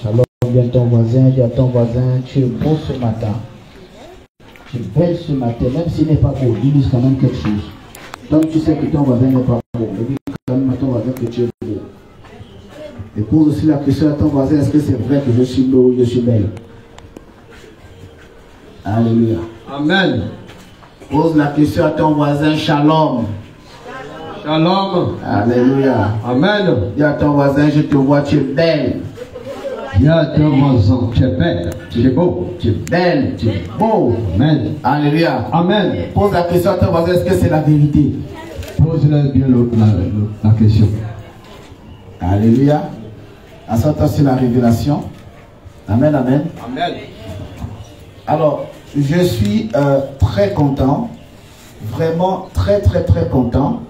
Shalom, bien ton voisin, dis à ton voisin, tu es beau ce matin. Tu es belle ce matin, même s'il n'est pas beau, dis quand même quelque chose. Donc tu sais que ton voisin n'est pas beau, mais dis quand même à ton voisin que tu es beau. Et pose aussi la question à ton voisin, est-ce que c'est vrai que je suis beau ou je suis belle? Alléluia. Amen. Pose la question à ton voisin, shalom. Shalom. Alléluia. Amen. Dis à ton voisin, je te vois, tu es belle. Dis à ton voisin, tu es belle, tu es beau. Tu es belle, tu es beau. Amen. Alléluia. Amen. Pose la question à ton voisin, est-ce que c'est la vérité? Pose-le bien la question. Alléluia. Assentons sur la révélation. Amen, amen. Amen. Alors, je suis très content, vraiment très content,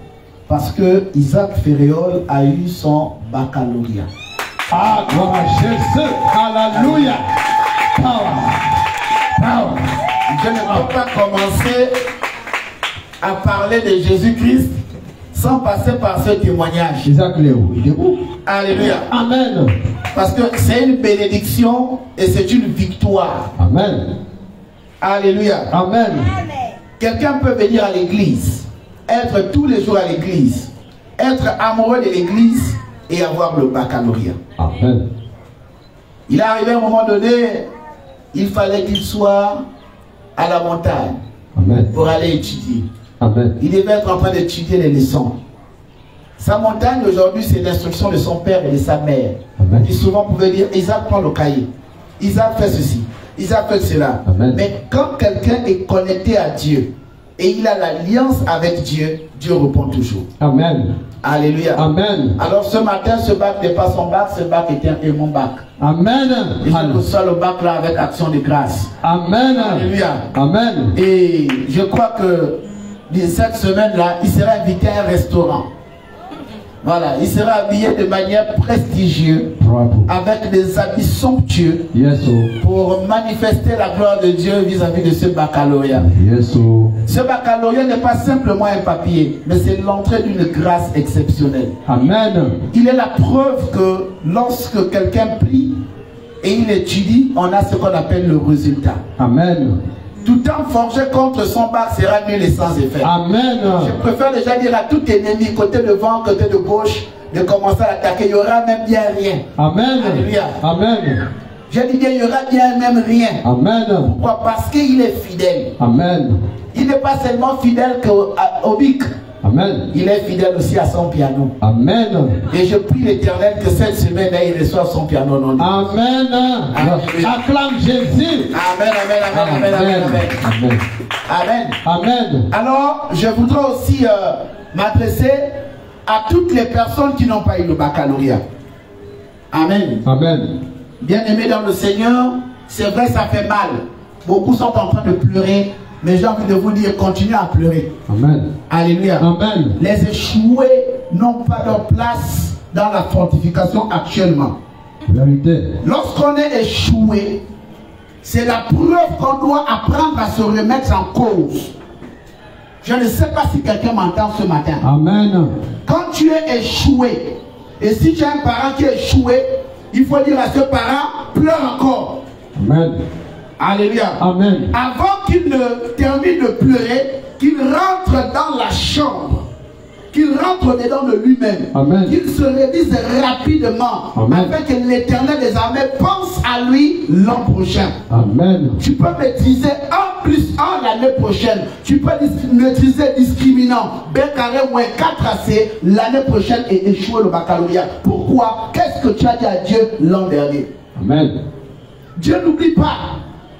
parce que Isaac Ferréol a eu son baccalauréat. Ah, gloire à Jésus. Alléluia. Power. Je ne peux pas commencer à parler de Jésus-Christ sans passer par ce témoignage. Isaac Léo, il est où? Alléluia. Amen. Parce que c'est une bénédiction et c'est une victoire. Amen. Alléluia. Amen. Quelqu'un peut venir à l'église, être tous les jours à l'église, être amoureux de l'église et avoir le baccalauréat. Amen. Il est arrivé à un moment donné, il fallait qu'il soit à la montagne. Amen. Pour aller étudier. Amen. Il devait être en train d'étudier les leçons. Sa montagne aujourd'hui, c'est l'instruction de son père et de sa mère. Amen. Qui souvent pouvaient dire, Isaac prend le cahier. Isaac fait ceci. Isaac fait cela. Amen. Mais quand quelqu'un est connecté à Dieu et il a l'alliance avec Dieu, Dieu répond toujours. Amen. Alléluia. Amen. Alors ce matin, ce bac n'est pas son bac, ce bac est mon bac. Amen. Et je reçois le bac là avec action de grâce. Amen. Alléluia. Amen. Et je crois que cette semaine-là, il sera invité à un restaurant. Voilà, il sera habillé de manière prestigieuse, avec des habits somptueux, pour manifester la gloire de Dieu vis-à-vis de ce baccalauréat. Ce baccalauréat n'est pas simplement un papier, mais c'est l'entrée d'une grâce exceptionnelle. Amen. Il est la preuve que lorsque quelqu'un prie et il étudie, on a ce qu'on appelle le résultat. Amen. Tout temps forgé contre son bac sera nul et sans effet. Amen. Je préfère déjà dire à tout ennemi, côté devant, côté de gauche, de commencer à l'attaquer. Il n'y aura même bien rien. Amen. Alléluia. Amen. Je dis bien, il n'y aura bien même rien. Amen. Pourquoi? Parce qu'il est fidèle. Amen. Il n'est pas seulement fidèle au bic. Amen. Il est fidèle aussi à son piano. Amen. Et je prie l'Éternel que cette semaine-là, il reçoive son piano non. Amen. Acclame Jésus. Amen, amen, amen, amen, amen, amen. Amen. Amen. Alors, je voudrais aussi m'adresser à toutes les personnes qui n'ont pas eu le baccalauréat. Amen. Amen. Bien-aimés dans le Seigneur, c'est vrai, ça fait mal. Beaucoup sont en train de pleurer. Mais j'ai envie de vous dire, continuez à pleurer. Amen. Alléluia. Amen. Les échoués n'ont pas leur place dans la fortification actuellement. Vérité. Lorsqu'on est échoué, c'est la preuve qu'on doit apprendre à se remettre en cause. Je ne sais pas si quelqu'un m'entend ce matin. Amen. Quand tu es échoué, et si tu as un parent qui est échoué, il faut dire à ce parent, pleure encore. Amen. Alléluia. Amen. Avant qu'il ne termine de pleurer, qu'il rentre dans la chambre, qu'il rentre dedans de lui-même, qu'il se révise rapidement, afin que l'Éternel des armées pense à lui l'an prochain. Amen. Tu peux maîtriser 1 plus 1 l'année prochaine. Tu peux maîtriser discriminant, B carré moins 4AC l'année prochaine et échouer le baccalauréat. Pourquoi? Qu'est-ce que tu as dit à Dieu l'an dernier? Amen. Dieu n'oublie pas.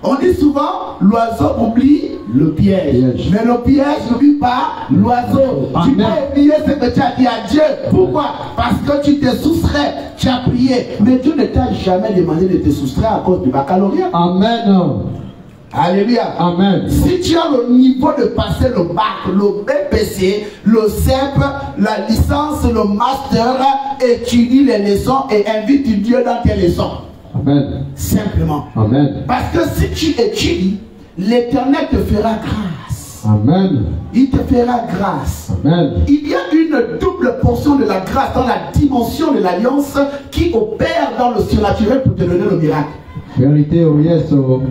On dit souvent, l'oiseau oublie le piège. Mais le piège n'oublie pas l'oiseau. Tu peux oublier ce que tu as dit à Dieu. Pourquoi? Parce que tu t'es soustrait, tu as prié. Mais Dieu ne t'a jamais demandé de te soustraire à cause du baccalauréat. Amen. Alléluia. Amen. Si tu as le niveau de passer le bac, le BPC, le CEP, la licence, le master, étudie les leçons et invite Dieu dans tes leçons. Amen. Simplement. Amen. Parce que si tu étudies, l'Éternel te fera grâce. Amen. Il te fera grâce. Amen. Il y a une double portion de la grâce dans la dimension de l'alliance qui opère dans le surnaturel pour te donner le miracle. Vérité, oh yes, oh.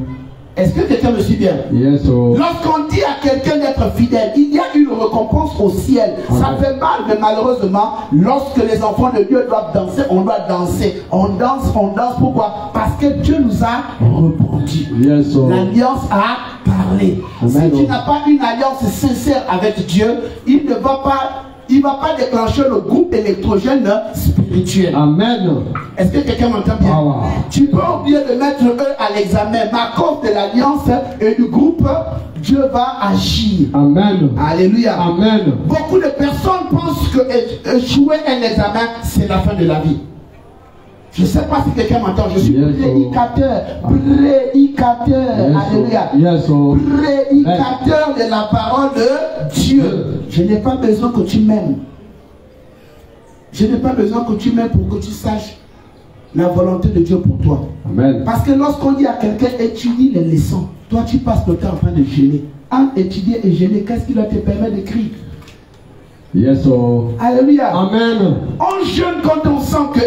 Est-ce que quelqu'un me suit bien? Yes, oh. Lorsqu'on dit à quelqu'un d'être fidèle, il y a une récompense au ciel. Ça fait mal, mais malheureusement, lorsque les enfants de Dieu doivent danser, on doit danser. On danse, pourquoi? Parce que Dieu nous a répondu. Yes, oh. L'alliance a parlé. Amen. Si tu n'as pas une alliance sincère avec Dieu, il ne va pas déclencher le groupe électrogène spirituel. Amen. Est-ce que quelqu'un m'entend bien? Tu peux oublier de mettre eux à l'examen, mais à cause de l'alliance et du groupe, Dieu va agir. Amen. Alléluia. Amen. Beaucoup de personnes pensent que échouer un examen, c'est la fin de la vie. Je ne sais pas si quelqu'un m'entend. Je suis prédicateur. Alléluia. Prédicateur de la parole de Dieu. Je n'ai pas besoin que tu m'aimes. Je n'ai pas besoin que tu m'aimes pour que tu saches la volonté de Dieu pour toi. Amen. Parce que lorsqu'on dit à quelqu'un étudie les leçons, toi tu passes le temps en train de gêner. Entre étudier et gêner, qu'est-ce qui doit te permettre d'écrire? Yes, oh. Alléluia. Amen. On jeûne quand on sent que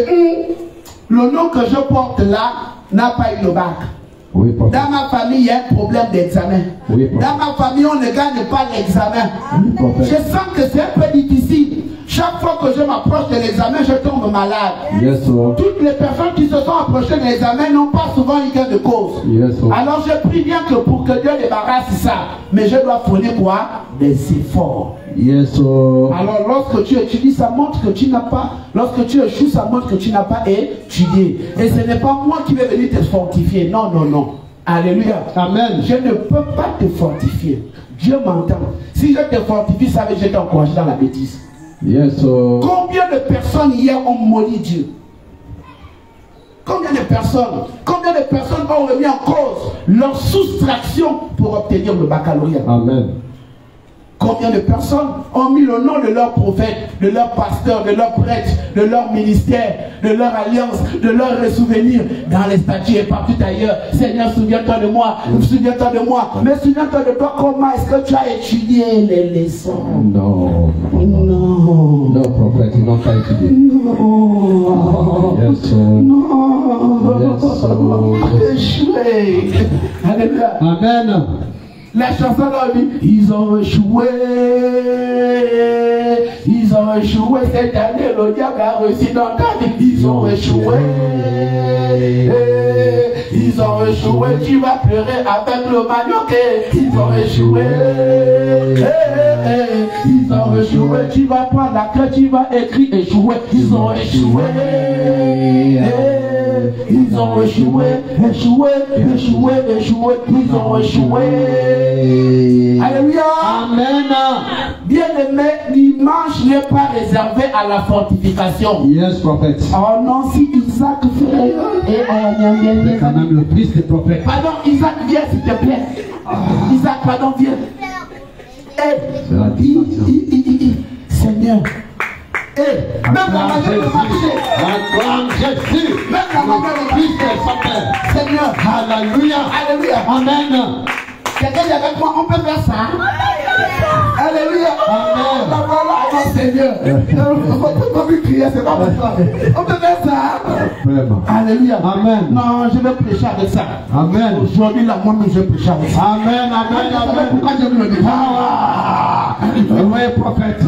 le nom que je porte là n'a pas eu le bac. Oui, dans ma famille, il y a un problème d'examen. Oui, dans ma famille, on ne gagne pas l'examen. Oui, je sens que c'est un peu difficile. Chaque fois que je m'approche de l'examen, je tombe malade. Yes, oh. Toutes les personnes qui se sont approchées de l'examen n'ont pas souvent eu gain de cause. Yes, oh. Alors je prie bien que pour que Dieu débarrasse ça. Mais je dois fournir quoi? Des efforts. Yes, oh. Alors lorsque tu étudies, ça montre que tu n'as pas. Lorsque tu échoues, ça montre que tu n'as pas étudié. Et ce n'est pas moi qui vais venir te fortifier. Non, non, non. Alléluia. Amen. Je ne peux pas te fortifier. Dieu m'entend. Si je te fortifie, ça veut dire que je t'encourage dans la bêtise. Yes, oh. Combien de personnes hier ont maudit Dieu? Combien de personnes ont remis en cause leur soustraction pour obtenir le baccalauréat? Amen. Combien de personnes ont mis le nom de leur prophète, de leur pasteur, de leur prêtre, de leur ministère, de leur alliance, de leur souvenir dans les statues et partout ailleurs. Seigneur, souviens-toi de moi, souviens-toi de moi. Mais souviens-toi de toi, comment est-ce que tu as étudié les leçons? Non. Non. Non, prophète, ils n'ont pas étudié. Non. Yes, oh. Non. Yes, oh. Échoué. Alléluia. Amen. La chanson leur dit, ils ont échoué cette année, le diable a réussi dans ta vie, ils ont échoué, tu vas pleurer avec le manioc, ils ont échoué, tu vas prendre la clé, tu vas écrire échoué, ils ont échoué. Ils ont échoué, ils ont échoué. Alléluia. Amen. Bien aimé, l'image n'est pas réservée à la fortification. Yes, prophète. Oh non, si Isaac fait. C'est quand même le fils des prophètes. Pardon, Isaac, viens s'il te plaît. Isaac, pardon, viens. C'est la dimension. Seigneur. Même la manière de marcher. Acclame Jésus. Même la manière de marcher. Seigneur. Alléluia. Alléluia. Amen. Quelqu'un est avec moi, on peut faire ça. Alléluia. Amen. La voilà, Seigneur. On peut pas lui crier, c'est pas pour ça. On peut faire ça. Alléluia. Amen. Non, je vais prêcher avec ça. Amen. Aujourd'hui, là, moi-même, je vais prêcher avec ça. Amen. Amen. Amen. Pourquoi je me le dis? Oui, prophète.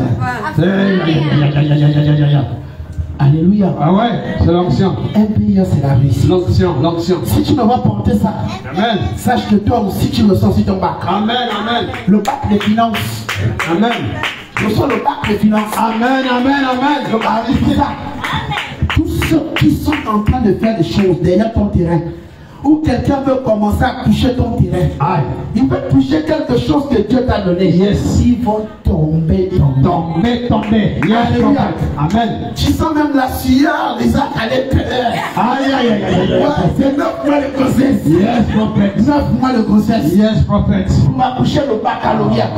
Alléluia. Ah ouais, c'est l'onction. Un pays, c'est la réussite. L'onction. Si tu ne vas porter ça, Amen. Sache que toi aussi tu le sens sur ton bac. Amen, amen. Le bac des finances. Amen. Je sens le bac des finances. Amen, amen, amen. Le bac des finances. Tous ceux qui sont en train de faire des choses derrière ton terrain, ou quelqu'un veut commencer à toucher ton terrain, aïe, il veut toucher quelque chose que Dieu t'a donné. Yes. Ils vont tomber. Yes, amen. Tu sens même la sueur, les actes à l'intérieur. Aïe, aïe, aïe, aïe. Ouais, c'est 9 mois de grossesse. Yes, prophète. 9 mois de grossesse. Yes, prophète. Pour accoucher le baccalauréat.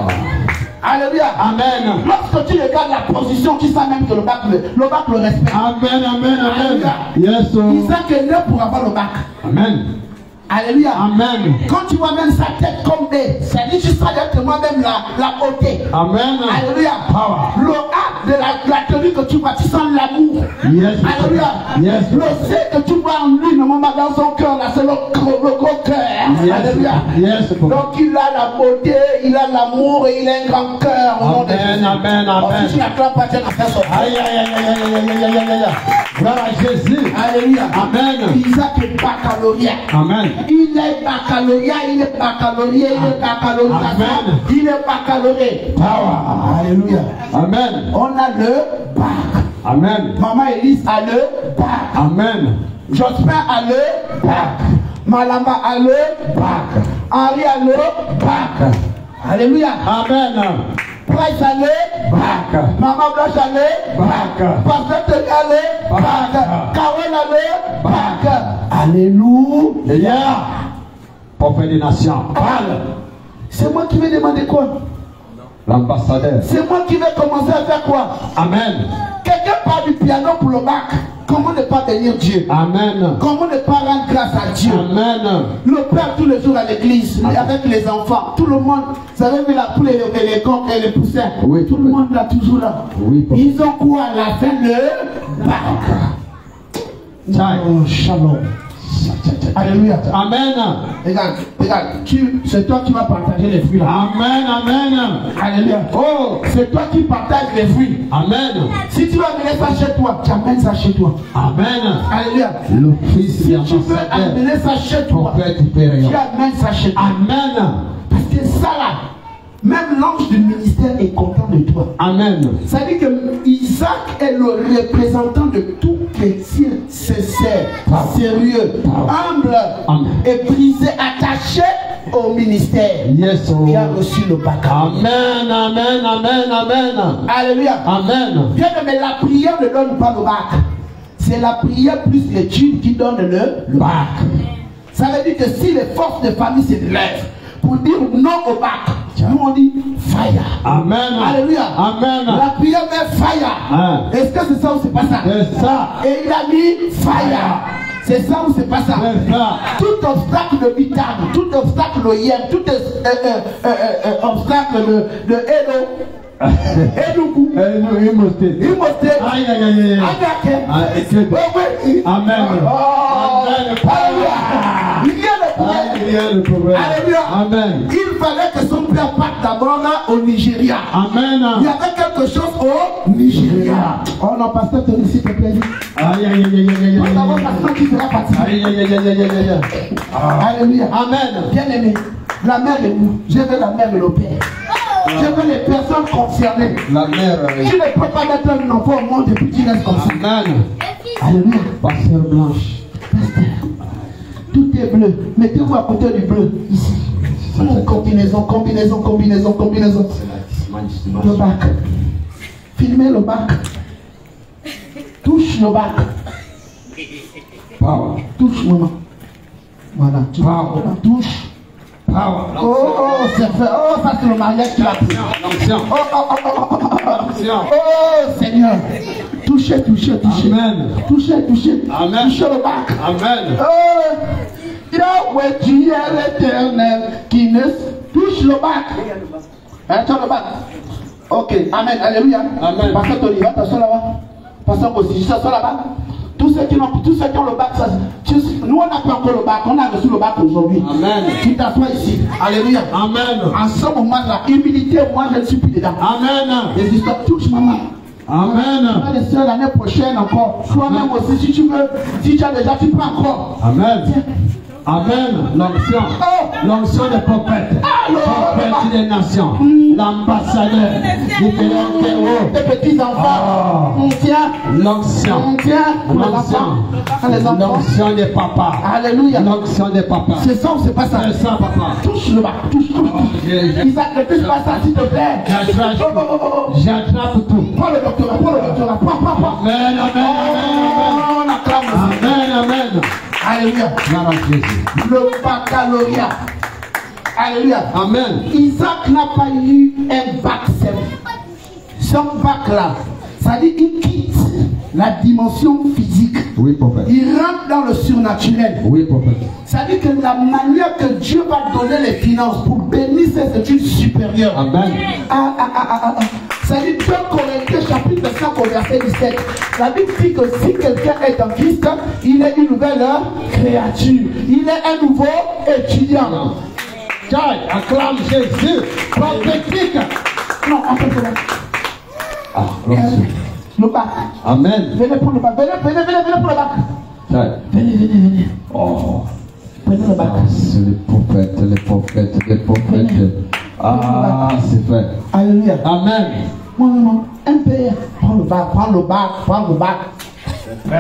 Alléluia. Amen. Lorsque tu regardes la position, tu sens même que le bac le respecte. Amen, amen, amen. Alléluia. Yes, Isaac est né pour avoir le bac. Amen. Alléluia. Amen. Quand tu vois même sa tête comme des, ça dit juste directement même la beauté. Amen. Alléluia. Power. Le acte de la tenue que tu vois, tu sens l'amour. Yes. Alléluia. Yes. Le C que tu vois en lui, normalement dans son cœur, là, c'est le gros cœur. Yes. Alléluia. Yes. Donc il a la beauté, il a l'amour et il a un grand cœur. Au nom de Jésus. Amen. Amen. Si tu n'acclames pas, tu vas faire sortir. Aïe, aïe, aïe, aïe, aïe, aïe, aïe, aïe. Gloire à Jésus. Alléluia. Amen. Isaac est baccalauréat. Amen. Il est baccalauréat, il est baccalauréat, il est baccalauréat. Amen. Il est baccalauréat. Power. Alléluia. Amen. On a le bac. Amen. Maman Élise a le bac. Amen. Jospin a le bac. Malamba a le bac. Henri a le bac. Alléluia. Amen. Price a le bac. Maman Blanche a le bac. Pasteur Tony a le bac. Carole a le bac. Alléluia. Prophète des nations. Parle. C'est moi qui vais demander quoi? L'ambassadeur. C'est moi qui vais commencer à faire quoi? Amen. Quelqu'un parle du piano pour le bac. Comment ne pas bénir Dieu? Amen. Comment ne pas rendre grâce à Dieu? Amen. Le Père tous les jours à l'église, avec les enfants, tout le monde, vous avez vu la poule et les coqs et les poussins, oui, tout le monde là, toujours là. Oui, ils ont quoi à la fin? Le bac. Oh, shalom. Alléluia. Amen. Regarde, c'est toi qui vas partager les fruits là. Amen. Amen. Alléluia. Oh, c'est toi qui partages les fruits. Amen. Si tu vas amener ça chez toi, tu amènes ça chez toi. Amen. Alléluia. Le fils Si tu veux amener ça chez toi, tu amènes ça chez toi. Amen. Parce que ça là, même l'ange du ministère est content de toi. Amen. Ça veut dire que Isaac est le représentant de tout chrétien sincère, sérieux, humble et brisé, attaché au ministère. Yes. Il a reçu le bac. Amen. Amen. Amen. Amen. Alléluia. Amen. Bien, mais la prière ne donne pas le bac. C'est la prière plus l'étude qui donne le bac. Ça veut dire que si les forces de famille se lèvent pour dire non au bac, nous on dit fire. Amen. Alléluia. Amen. La prière met fire. Est-ce que c'est ça ou c'est pas ça? C'est ça. Et il a mis fire. C'est ça ou c'est pas ça? C'est ça. Tout obstacle de Bitam, tout obstacle de Yem, tout obstacle de Edo. Edougou. Imoste. Aïe, aïe, aïe, Agake. Amen. Il y a le problème. Alléluia. Amen. Il fallait que son père parte d'abord là au Nigeria. Amen. Il y avait quelque chose au Nigeria. Oh non, pasteur, tu s'il te plaît. Aïe, aïe, aïe, aïe, aïe, Nous avons pasteur qui sera parti. aïe, aïe, aïe, aïe, aïe, aïe. Alléluia. Amen. Bien aimé, la mère et nous, je veux la mère et le père. Je veux les personnes concernées. La mère. Tu ne peux pas mettre un enfant au monde et puis tu restes comme ça. Amen. Alléluia. Pasteur Blanche. Pasteur, tout est bleu. Mettez-vous à côté du bleu. Ici. Combinaison. Le bac. Filmez le bac. Touche le bac. Power. Touche, maman. Voilà. Power. Touche. Power. Oh, c'est fait. Oh, ça c'est le mariage qui l'a pris. L'onction. Oh, Seigneur. Touchez. Amen. Touchez. Amen. Touchez le bac. Amen. Oh, Yahweh, tu es l'éternel qui ne touche le bac. Touche le bac. Ok, amen, alléluia. Amen. Pasteur Tony, va t'asseoir là-bas. Pasteur aussi, je t'assois là-bas. Tous ceux qui ont le bac, ça, nous on n'a pas encore le bac, on a reçu le bac aujourd'hui. Amen. Tu t'assois ici. Alléluia. Amen. En ce moment-là, humilité, moi je ne suis plus dedans. Amen. Les histoires touchent maman. Amen. Tu vas rester l'année prochaine encore. Toi-même aussi, si tu veux, si tu as déjà, tu peux encore. Amen. Amen. L'onction. L'onction des prophètes. Prophète des nations. L'ambassadeur. Des petits enfants. On tient. L'onction. On tient. L'onction des papas. Alléluia. L'onction des papas. C'est ça ou c'est pas ça? C'est ça, papa. Touche le bac. Touche. Isaac, ne touche pas ça, s'il te plaît. J'attrape tout. Prends le doctorat. Prends. Amen. On acclame. Amen. Alléluia. Le baccalauréat. Alléluia. Amen. Isaac n'a pas eu un bac simple. Son bac là, ça dit il quitte la dimension physique. Oui, prophète. Il rentre dans le surnaturel. Oui, prophète. Ça dit que la manière que Dieu va donner les finances pour bénir ses études supérieures. Amen. Ça dit 2 Corinthiens chapitre 5 au verset 17. La Bible dit que si quelqu'un est en Christ, il est une nouvelle créature. Il est un nouveau étudiant. Acclame Jésus. Prophétique. Non, on peut faire. Ah, le bac. Amen. Venez prendre le bac. Venez prendre le bac. Venez. Oh. Prenez le bac. C'est les prophètes. Ah, c'est fait. Alléluia. Amen. Non. Un père. Prends le bac.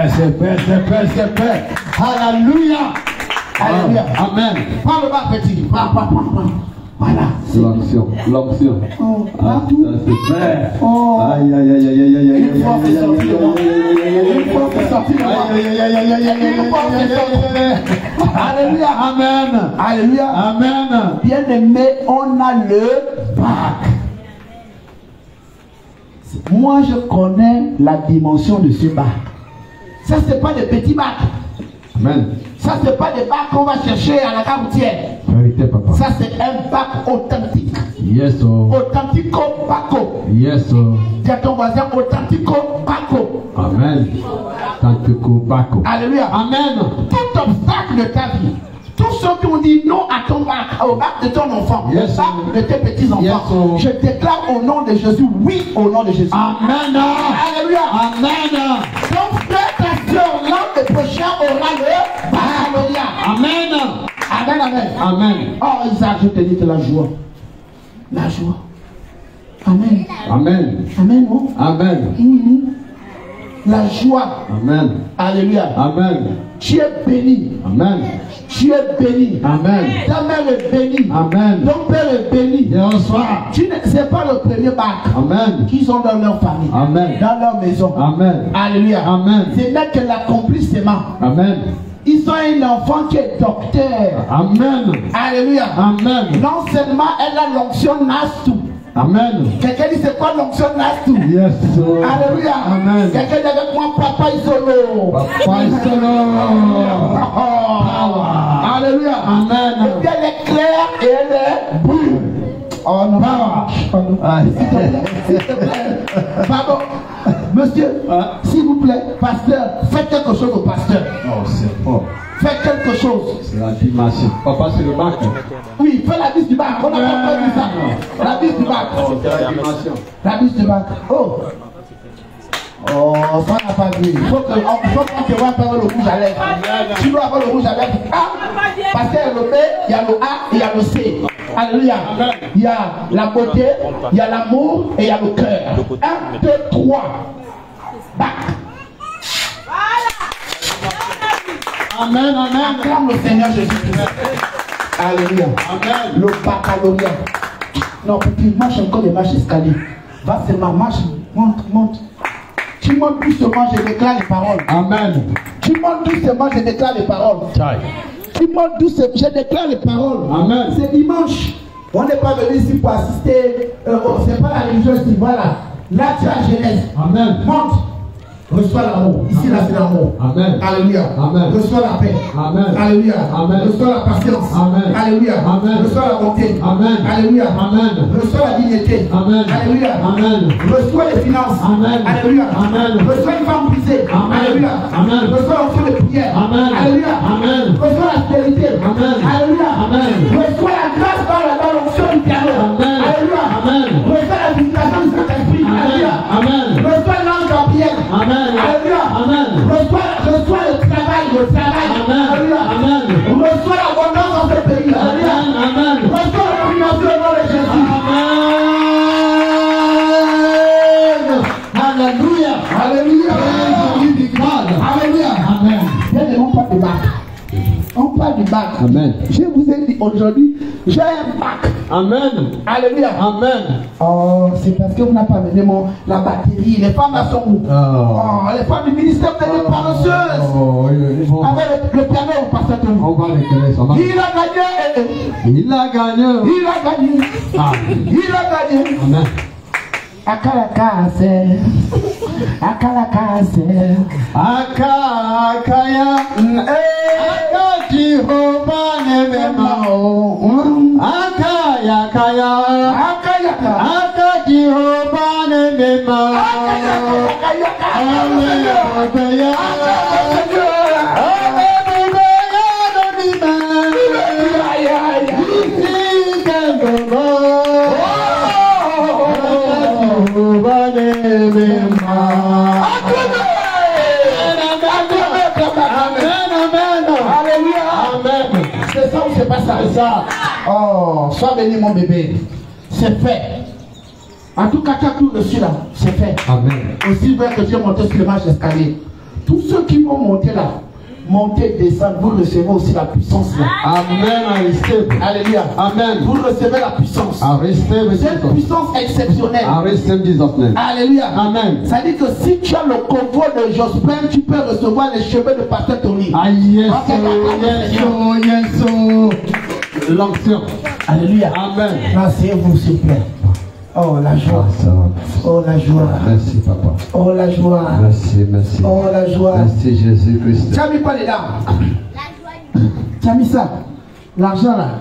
C'est fait. Alléluia. Alléluia. Amen. Prends le bac, petit. Prends. Voilà. L'onction. Oh, Ah, c'est fait. Oh. Aïe. Une fois fait sortir. Alléluia. Amen. Bien aimé, on a le bac. Moi, je connais la dimension de ce bac. Ça, c'est pas des petits bacs. Amen. Ça, c'est pas des bacs qu'on va chercher à la gare routière. Vérité, papa. Ça, c'est un bac authentique. Yes, oh. Authentico Baco. Yes, oh. Dis à ton voisin, Authentico Baco. Amen. Authentico Baco. Alléluia. Amen. Tout obstacle de ta vie, tous ceux qui ont dit non à ton bac, au bac de ton enfant, Yes, au bac de tes petits-enfants, yes, oh. je déclare au nom de Jésus, oui au nom de Jésus. Amen. Alléluia. Amen. Donc frère, ta soeur, l'an prochain aura le bac. Alléluia. Amen. Amen. Oh Isaac, je te dis que la joie. Amen. Oh. Amen. La joie. Amen. Alléluia. Amen. Tu es béni. Amen. Tu es béni. Amen. Ta mère est bénie. Amen. Ton père est béni. Bonsoir. Ce n'est pas le premier bac Amen. qu'ils ont dans leur famille, Amen. dans leur maison. Amen. Alléluia. Amen. C'est là que l'accomplissement. Amen. Ils ont un enfant qui est docteur. Amen. Alléluia. Amen. Non seulement elle a l'onction Nastou. Amen. Quelqu'un dit c'est quoi l'onction Nastou? Yes. Alléluia. Amen. Quelqu'un dit avec moi Papa Isolo. Papa Isolo. Alléluia. Amen. Et puis elle est claire et elle est brune. Oh non. S'il te plaît. Pardon. Monsieur, s'il vous plaît, pasteur, faites quelque chose au pasteur. Oh, c'est fort. Faites quelque chose. C'est la dimension. Papa, c'est le bac. Oui, fais la bise du bac. On n'a pas dit ça. La bise du bac. C'est la dimension. La bise du bac. Oh, ça n'a pas vu. Il faut qu'on te voit faire le rouge à lèvres. Tu dois avoir le rouge à lèvres. Parce qu'il y a le B, il y a le A et il y a le C. Alléluia. Il y a la beauté, il y a l'amour et il y a le cœur. 1, 2, 3. Bac. Amen. Acclame le Seigneur Jésus-Christ. Alléluia. Amen. Le baccalauréat. Non, petit, marche encore les marches escaliers. Va seulement, marche, monte. Tu montes doucement, je déclare les paroles. Amen. Tu montes doucement, je déclare les paroles. Tu montes doucement, je déclare les paroles. Amen. C'est dimanche. On n'est pas venu ici pour assister. C'est pas la religion ici, voilà. Là, tu as Genèse. Amen. Monte. Reçois l'amour. Ici, là, c'est l'amour. Amen. Alléluia. Amen. Reçois la paix. Amen. Alléluia. Amen. Reçois la patience. Amen. Alléluia. Amen. Reçois la bonté. Amen. Alléluia. Amen. Reçois la dignité. Amen. Alléluia. Amen. Reçois les finances. Amen. Alléluia. Amen. Reçois une femme brisée. Amen. Alléluia. Amen. Reçois l'onction de prière. Amen. Alléluia. Amen. Reçois la fidélité. Amen. Alléluia. Amen. Reçois la grâce dans l'onction du piano. Amen. Alléluia. Amen. Reçois la visitation du Saint-Esprit. Alléluia. Amen. Reçois l'ange Gabriel. Amen. Alléluia. Amen. Reçois le travail. Amen. Alléluia. Amen. Reçois l'abondance dans ce pays. Alléluia. Amen. Reçois la finance au nom de Jésus. Amen. Alléluia. Alléluia. Alléluia. Amen. Bien, on parle du bac. On parle du bac. Amen. Je vous ai dit aujourd'hui, j'ai un bac. Amen. Alléluia. Amen. Oh, c'est parce que vous n'avez pas amené la batterie. Les femmes là sont où? Oh, les femmes du ministère de paresseuses. Oh, avec le piano, pasteur. On va les connaître, ça va. Il a gagné. Il a gagné. Il a gagné. Ah. Il a gagné. Amen. Akalakase. Akalakase. Akakaya. Akajihova nememao. Akaya kaya. Akayaka. Akajihova nememao. C'est ça ou c'est pas ça? C'est ça. Oh, sois béni mon bébé. C'est fait. En tout cas, tu as tout reçu là. C'est fait. Amen. Aussi vrai que Dieu monte sur le marche d'escalier. Tous ceux qui vont monter là, monter, descendre, vous recevez aussi la puissance là. Amen. I receive. Alléluia. Amen. Vous recevez la puissance. I receive. C'est une puissance exceptionnelle. I receive Jesus' name. Alléluia. Amen. Ça dit que si tu as le convoi de Jospin, tu peux recevoir les cheveux de Pasteur Tony. Ah yes, yes, l'onction. Alléluia. Amen. Asseyez-vous s'il vous plaît. Oh la joie. Oh la joie. Merci papa. Oh la joie. Merci, merci. Oh la joie. Merci Jésus-Christ. Tu as mis quoi dedans? Tu as mis ça. L'argent là.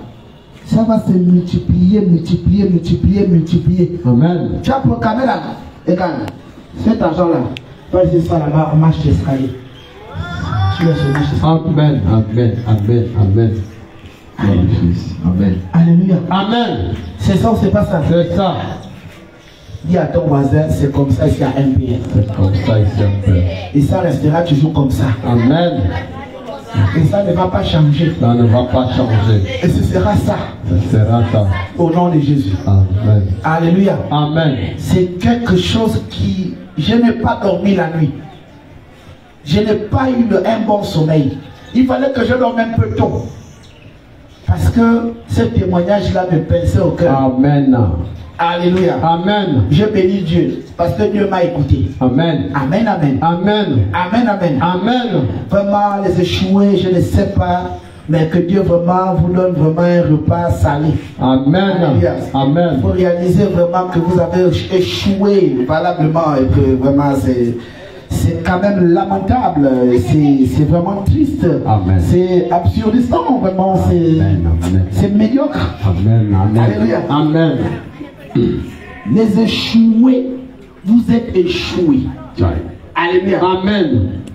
Ça va se multiplier, multiplier, multiplier, multiplier. Amen. Tu as proclamé là. Regarde. Cet argent là. Vas y ça là-bas, marche d'escalier. Tu laisses le marche d'escalier. Amen. Amen. Amen. Amen. Amen. Alléluia. Amen. C'est ça ou c'est pas ça? C'est ça. Dis à ton voisin, c'est comme ça ici à MPR. C'est comme ça ici à MPR. Et ça restera toujours comme ça. Amen. Et ça ne va pas changer. Ça ne va pas changer. Et ce sera ça. Ce sera ça. Au nom de Jésus. Amen. Alléluia. Amen. C'est quelque chose qui... Je n'ai pas dormi la nuit. Je n'ai pas eu un bon sommeil. Il fallait que je dorme un peu tôt. Parce que ce témoignage-là me pinçait au cœur. Amen. Alléluia. Amen. Je bénis Dieu. Parce que Dieu m'a écouté. Amen. Amen, amen. Amen. Amen, amen. Amen. Vraiment, les échoués, je ne sais pas. Mais que Dieu vraiment vous donne vraiment un repas salé. Amen. Alléluia. Amen. Il faut réaliser vraiment que vous avez échoué valablement et que vraiment c'est quand même lamentable, c'est vraiment triste, c'est absurdisant, vraiment, c'est médiocre. Amen. Amen. Alléluia. Amen. Les échoués, vous êtes échoués. Alléluia. Amen.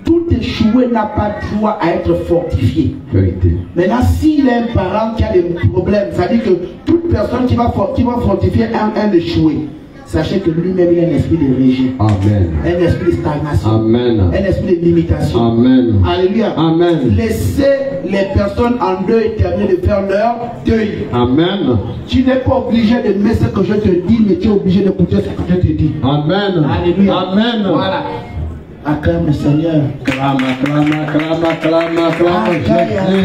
Tout échoué n'a pas droit à être fortifié. Vérité. Maintenant, s'il a un parent qui a des problèmes, ça veut dire que toute personne qui va fortifier un échoué, sachez que lui-même il a un esprit de rejet. Amen. Un esprit de stagnation. Amen. Un esprit de limitation. Amen. Alléluia. Amen. Laissez les personnes en deuil terminer de faire leur deuil. Amen. Tu n'es pas obligé de mettre ce que je te dis, mais tu es obligé d'écouter ce que je te dis. Amen. Alléluia. Amen. Voilà. Acclame le Seigneur. Clame, clame, clame, clame, clame. Jésus.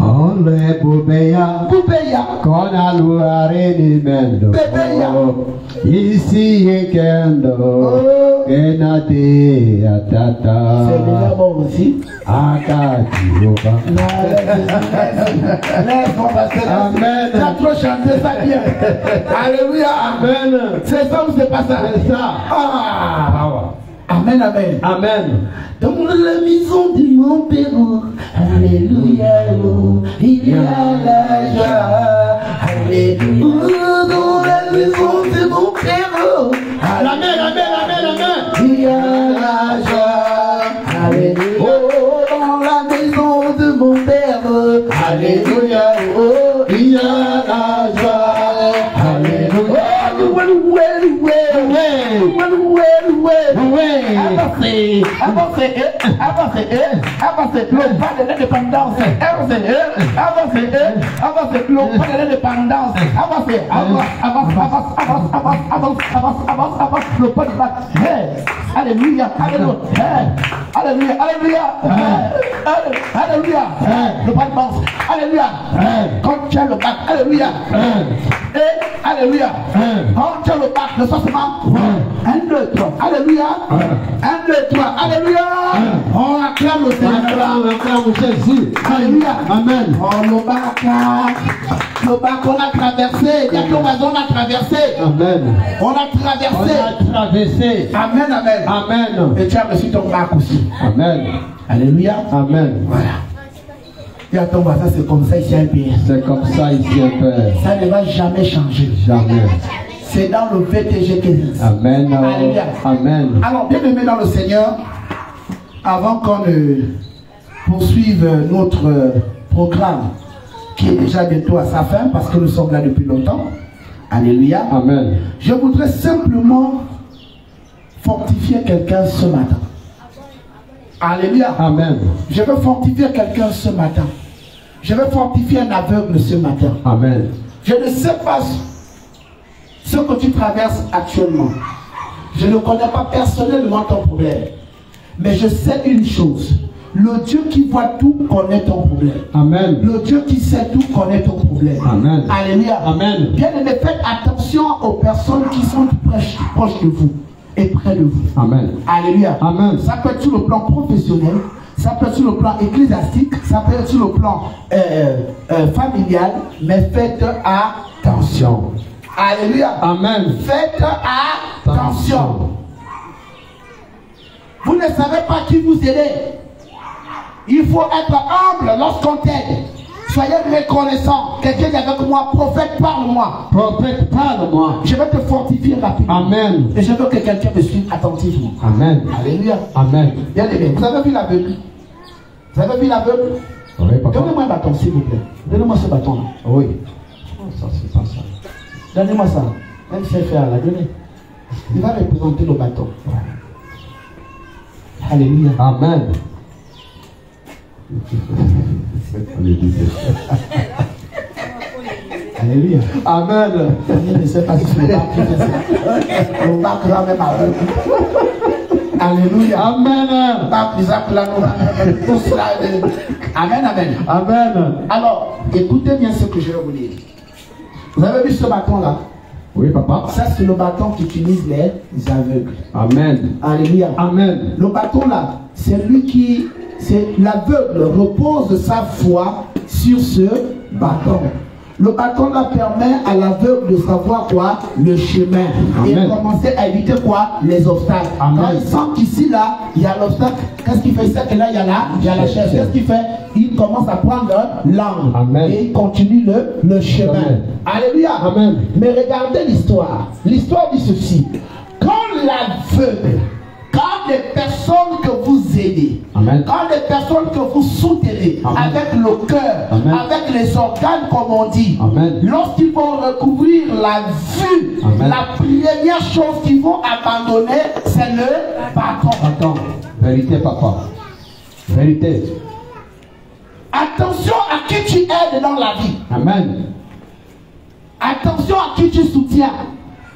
Ole bubeya, kona luare ni mendo. Ici yekendo, kenade atata. C'est déjà bon aussi. Akati yoba. Amen. Tu as trop chanté ça bien. Alléluia. Amen. C'est ça ou c'est pas ça? C'est ça. Ah. Amen, amen. Amen. Dans la maison de mon père, alléluia, il y a la joie. Alléluia, dans la maison de mon père, Amen, amen, amen, amen. il y a la joie. Alléluia, dans la maison de mon père, alléluia, il y a la joie. Alléluia. Avancez, le pas de l'indépendance. Avancez, le pas de l'indépendance. Avancez, avance, le pas de l'indépendance. Alléluia, alléluia, alléluia, alléluia, le pas de l'indépendance. Alléluia, quand tu as le bac, alléluia. Et alléluia. On tient le bac, le sentiment. 1, 2, 3. Alléluia. 1, 2, 3. Alléluia. On acclame le Seigneur. Alléluia. Amen. Oh, le bac on a traversé. Il y a que on a traversé. Amen. On a traversé. Amen, amen. Amen. Et tu as reçu ton bac aussi. Amen. Alléluia. Amen. Voilà. Et à ton voisin, c'est comme ça ici un Père. C'est comme ça ici un Père. Ça ne va jamais changer. Jamais. C'est dans le VTG que Amen. Alléluia. Amen. Alors, bien aimé dans le Seigneur, avant qu'on ne poursuive notre programme qui est déjà bientôt à sa fin, parce que nous sommes là depuis longtemps. Alléluia. Amen. Je voudrais simplement fortifier quelqu'un ce matin. Alléluia. Amen. Je veux fortifier quelqu'un ce matin. Je veux fortifier un aveugle ce matin. Amen. Je ne sais pas ce que tu traverses actuellement. Je ne connais pas personnellement ton problème. Mais je sais une chose. Le Dieu qui voit tout connaît ton problème. Amen. Le Dieu qui sait tout connaît ton problème. Amen. Alléluia. Amen. Bien aimé, faites attention aux personnes qui sont proches de vous et près de vous. Amen. Alléluia. Amen. Ça peut être sur le plan professionnel, ça peut être sur le plan ecclésiastique, ça peut être sur le plan familial, mais faites attention. Alléluia. Amen. Faites attention. Vous ne savez pas qui vous aide. Il faut être humble lorsqu'on t'aide. Soyez reconnaissant. Quelqu'un dit avec moi, prophète, parle-moi. Prophète, parle-moi. Je vais te fortifier rapidement. Amen. Et je veux que quelqu'un me suive attentivement. Amen. Alléluia. Amen. Bien aimé. Vous avez vu l'aveugle? Vous avez vu l'aveugle? Oui, papa. Donnez-moi un bâton, s'il vous plaît. Donnez-moi ce bâton-là. Oui. Oh, ça, c'est pas ça. Donnez-moi ça. Même si c'est fait à la donnée. Il va représenter le bâton. Alléluia. Amen. Alléluia. Amen. Je ne sais pas si c'est le bac qui fait ça. Le bac là même aveugle. Alléluia. Amen. Amen, amen. Amen. Alors, écoutez bien ce que je vais vous dire. Vous avez vu ce bâton-là? Oui, papa. Ça, c'est le bâton qu'utilisent les aveugles. Amen. Alléluia. Amen. Le bâton-là, c'est lui qui... L'aveugle repose sa foi sur ce bâton. Le bâton-là permet à l'aveugle de savoir quoi? Le chemin. Amen. Et commencer à éviter quoi? Les obstacles. Amen. Quand il sent qu'ici, là, il y a l'obstacle, qu'est-ce qu'il fait? C'est que là, il y a la chaise. Qu'est-ce qu'il fait? Il commence à prendre l'angle. Et il continue le chemin. Amen. Alléluia. Amen. Mais regardez l'histoire. L'histoire dit ceci. Quand l'aveugle, quand les personnes que vous aidez, amen, quand les personnes que vous soutenez, amen, avec le cœur, amen, avec les organes comme on dit, lorsqu'ils vont recouvrir la vue, amen, la première chose qu'ils vont abandonner, c'est le bâton. Attends, vérité papa, vérité. Attention à qui tu aides dans la vie. Amen. Attention à qui tu soutiens.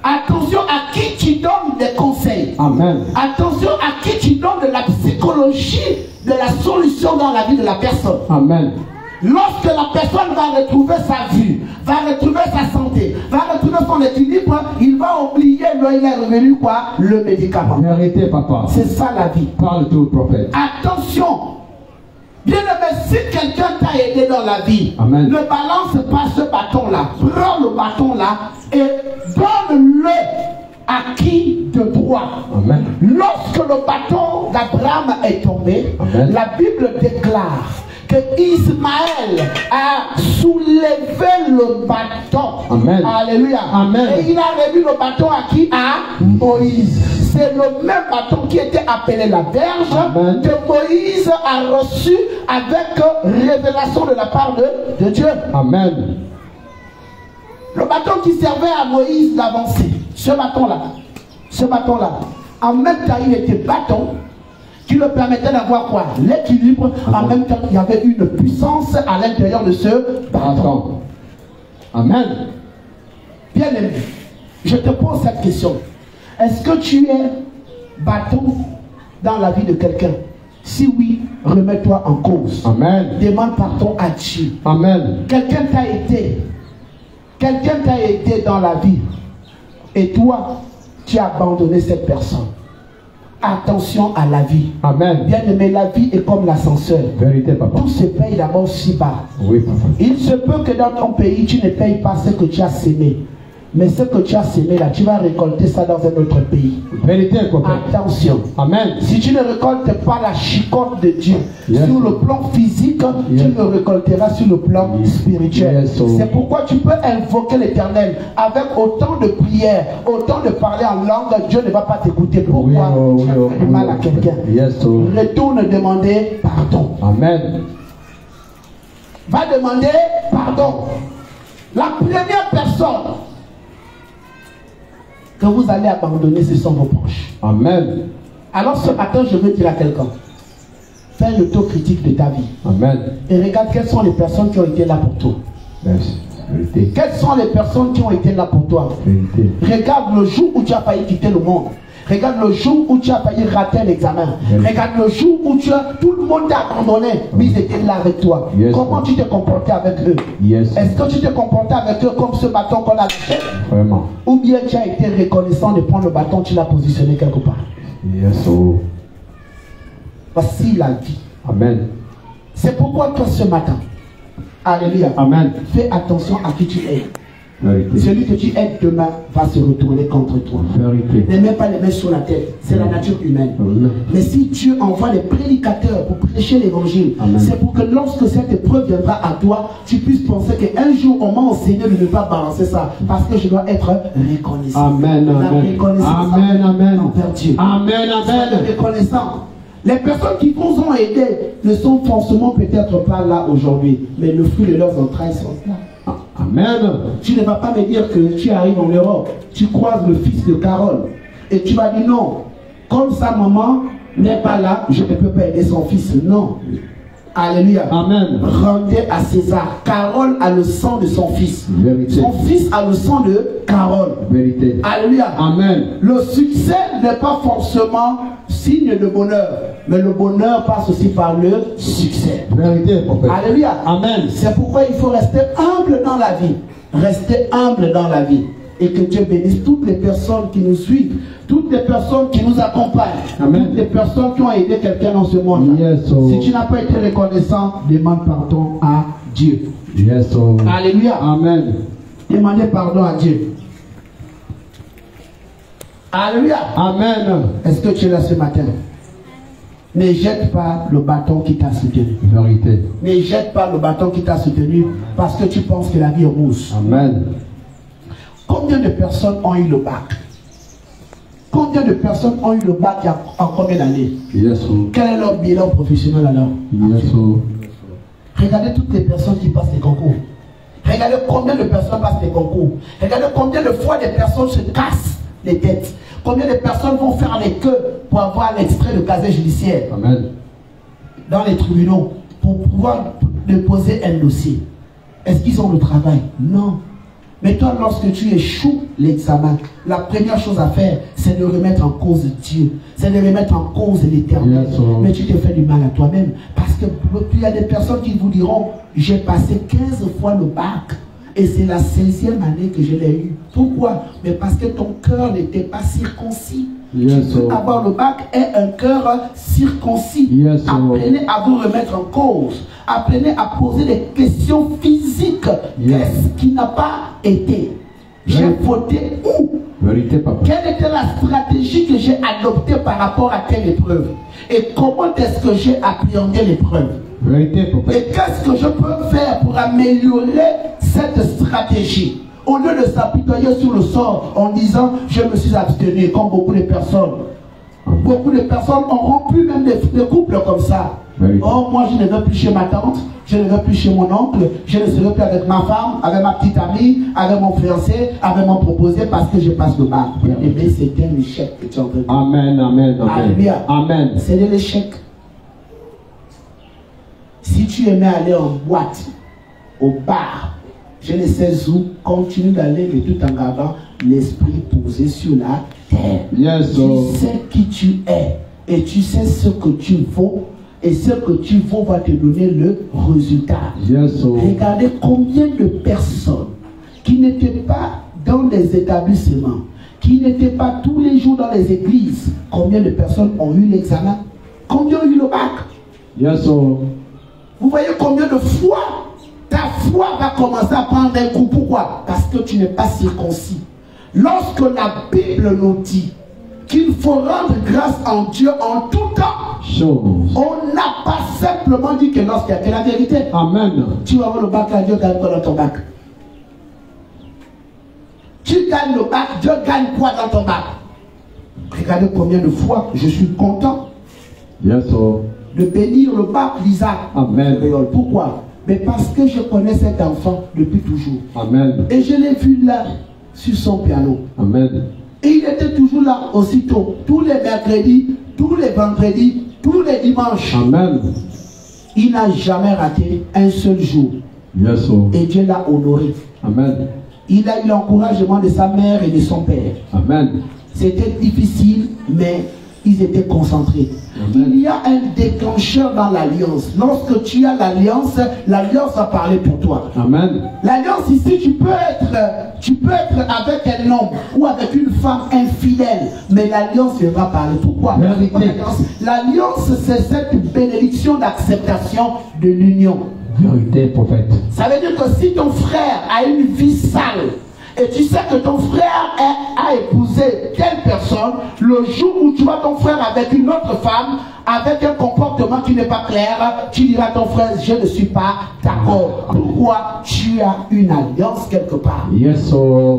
Attention à qui tu donnes des conseils. Amen. Attention à qui tu donnes de la psychologie, de la solution dans la vie de la personne. Amen. Lorsque la personne va retrouver sa vue, va retrouver sa santé, va retrouver son équilibre, il va oublier il est revenu quoi? Le médicament. Vérité, papa. C'est ça la vie. Parle tout, prophète. Attention. Bien aimé, si quelqu'un t'a aidé dans la vie, amen, ne balance pas ce bâton-là. Prends le bâton-là et donne-le à qui de droit. Amen. Lorsque le bâton d'Abraham est tombé, amen, la Bible déclare que Ismaël a soulevé le bâton. Amen. Alléluia. Amen. Et il a remis le bâton à qui? À Moïse. C'est le même bâton qui était appelé la verge, amen, que Moïse a reçu avec révélation de la part de Dieu. Amen. Le bâton qui servait à Moïse d'avancer, ce bâton-là, en même temps il était bâton qui le permettait d'avoir quoi? L'équilibre. En même temps, il y avait une puissance à l'intérieur de ce bâton. Amen. Bien aimé, je te pose cette question. Est-ce que tu es bâton dans la vie de quelqu'un? Si oui, remets-toi en cause. Amen. Demande pardon à Dieu. Amen. Quelqu'un t'a aidé. Quelqu'un t'a aidé dans la vie. Et toi, tu as abandonné cette personne. Attention à la vie. Amen. Bien aimé, la vie est comme l'ascenseur. Vérité, papa. Tout se paye d'abord si bas. Oui, papa. Il se peut que dans ton pays, tu ne payes pas ce que tu as sémé. Mais ce que tu as sémé là, tu vas récolter ça dans un autre pays. Vérité, papa. Attention. Amen. Si tu ne récoltes pas la chicotte de Dieu sur le plan physique, tu le récolteras sur le plan spirituel. C'est pourquoi tu peux invoquer l'Éternel avec autant de prières, autant de parler en langue. Dieu ne va pas t'écouter. Pourquoi tu as fait du mal à quelqu'un? Retourne demander pardon. Amen. Va demander pardon. La première personne que vous allez abandonner, ce sont vos proches. Amen. Alors ce matin, je veux dire à quelqu'un, fais l'autocritique de ta vie. Amen. Et regarde quelles sont les personnes qui ont été là pour toi. Merci. Vérité. Quelles sont les personnes qui ont été là pour toi? Vérité. Regarde le jour où tu as failli quitter le monde. Regarde le jour où tu as failli rater l'examen. Regarde le jour où tout le monde t'a abandonné, mais ils étaient là avec toi. Comment tu t'es comporté avec eux? Est-ce que tu t'es comporté avec eux comme ce bâton qu'on a lâché? Vraiment. Ou bien tu as été reconnaissant de prendre le bâton, tu l'as positionné quelque part? Voici la vie. Amen. C'est pourquoi toi ce matin, alléluia, Amen. Fais attention à qui tu es. Vérité. Celui que tu aides demain va se retourner contre toi. Vérité. Ne mets pas les mains sur la tête, c'est la nature humaine. Amen. Mais si Dieu envoie les prédicateurs pour prêcher l'évangile, c'est pour que lorsque cette épreuve viendra à toi, tu puisses penser qu'un jour on m'a enseigné de ne pas balancer ça, parce que je dois être reconnaissant. Amen. La Amen. reconnaissance Amen. Amen. envers Dieu. Amen. Amen. Reconnaissant. Les personnes qui vous ont aidé ne sont forcément peut-être pas là aujourd'hui, mais le fruit de leurs entrailles sont là. Amen. Tu ne vas pas me dire que tu arrives en Europe, tu croises le fils de Carole et tu vas dire non, comme sa maman n'est pas là, je ne peux pas aider son fils. Non. Alléluia. Amen. Rendez à César. Carole a le sang de son fils. Vérité. Son fils a le sang de Carole. Vérité. Alléluia. Amen. Le succès n'est pas forcément signe de bonheur, mais le bonheur passe aussi par le succès. Vérité, prophète. Alléluia. Amen. C'est pourquoi il faut rester humble dans la vie. Rester humble dans la vie. Et que Dieu bénisse toutes les personnes qui nous suivent, toutes les personnes qui nous accompagnent, Amen. toutes les personnes qui ont aidé quelqu'un dans ce monde. Si tu n'as pas été reconnaissant, demande pardon à Dieu. Alléluia. Amen. Demandez pardon à Dieu. Alléluia. Amen. Est-ce que tu es là ce matin? Ne jette pas le bâton qui t'a soutenu. Vérité. Ne jette pas le bâton qui t'a soutenu parce que tu penses que la vie est rouge. Amen. Combien de personnes ont eu le bac? Combien de personnes ont eu le bac il y a en combien d'années? Quel est leur bilan professionnel alors? Regardez toutes les personnes qui passent les concours. Regardez combien de personnes passent les concours. Regardez combien de fois des personnes se cassent les têtes. Combien de personnes vont faire les queues pour avoir l'extrait de casier judiciaire. Amen. Dans les tribunaux pour pouvoir déposer un dossier. Est-ce qu'ils ont le travail? Non. Mais toi, lorsque tu échoues l'examen, la première chose à faire, c'est de remettre en cause Dieu. C'est de remettre en cause l'Éternel. Mais tu te fais du mal à toi-même. Parce que il y a des personnes qui vous diront, j'ai passé 15 fois le bac. Et c'est la 16e année que je l'ai eu. Pourquoi? Mais parce que ton cœur n'était pas circoncis. Tu peux avoir le bac et un cœur circoncis. Apprenez à vous remettre en cause. Apprenez à poser des questions physiques. Qu'est-ce qui n'a pas été? J'ai voté où? Vérité, papa. Quelle était la stratégie que j'ai adoptée par rapport à telle épreuve? Et comment est-ce que j'ai appréhendé l'épreuve? Vérité, papa. Et qu'est-ce que je peux faire pour améliorer cette stratégie? Au lieu de s'apitoyer sur le sort en disant je me suis abstenu, comme beaucoup de personnes. Beaucoup de personnes ont rompu même des couples comme ça. Oh, moi je ne vais plus chez ma tante, je ne vais plus chez mon oncle, je ne serai plus avec ma femme, avec ma petite amie, avec mon fiancé, avec mon proposé parce que je passe le bac. Et bien c'est un échec que tu as entendu. Amen, amen, amen. Amen. C'est de l'échec. Si tu aimais aller en boîte, au bar, je ne sais où, continue d'aller de tout en gardant l'esprit posé sur la terre. Tu sais qui tu es et tu sais ce que tu vaux et ce que tu vaux va te donner le résultat. Regardez combien de personnes qui qui n'étaient pas dans les établissements, qui n'étaient pas tous les jours dans les églises, combien de personnes ont eu l'examen? Combien ont eu le bac? Yes, sir. Vous voyez combien de fois ta foi va commencer à prendre un coup. Pourquoi? Parce que tu n'es pas circoncis. Lorsque la Bible nous dit qu'il faut rendre grâce en Dieu en tout temps, on n'a pas simplement dit que lorsqu'il y a que la vérité. Amen. Tu vas avoir le bac, Dieu gagne quoi dans ton bac? Tu gagnes le bac, Dieu gagne quoi dans ton bac? Regardez combien de fois je suis content de bénir le bac d'Isaac. Amen. Pourquoi? Mais parce que je connais cet enfant depuis toujours. Amen. Et je l'ai vu là, sur son piano. Amen. Et il était toujours là aussitôt, tous les mercredis, tous les vendredis, tous les dimanches. Amen. Il n'a jamais raté un seul jour. Yes, sir. Et Dieu l'a honoré. Amen. Il a eu l'encouragement de sa mère et de son père. Amen. C'était difficile, mais ils étaient concentrés. Amen. Il y a un déclencheur dans l'alliance. Lorsque tu as l'alliance, l'alliance va parler pour toi. Amen. L'alliance ici, tu peux être avec un homme ou avec une femme infidèle, mais l'alliance va parler. Pourquoi? L'alliance, c'est cette bénédiction d'acceptation de l'union. Vérité, prophète. Ça veut dire que si ton frère a une vie sale, et tu sais que ton frère a épousé telle personne, le jour où tu vois ton frère avec une autre femme, avec un comportement qui n'est pas clair, tu diras à ton frère, je ne suis pas d'accord. Pourquoi? Tu as une alliance quelque part. Yes, sir.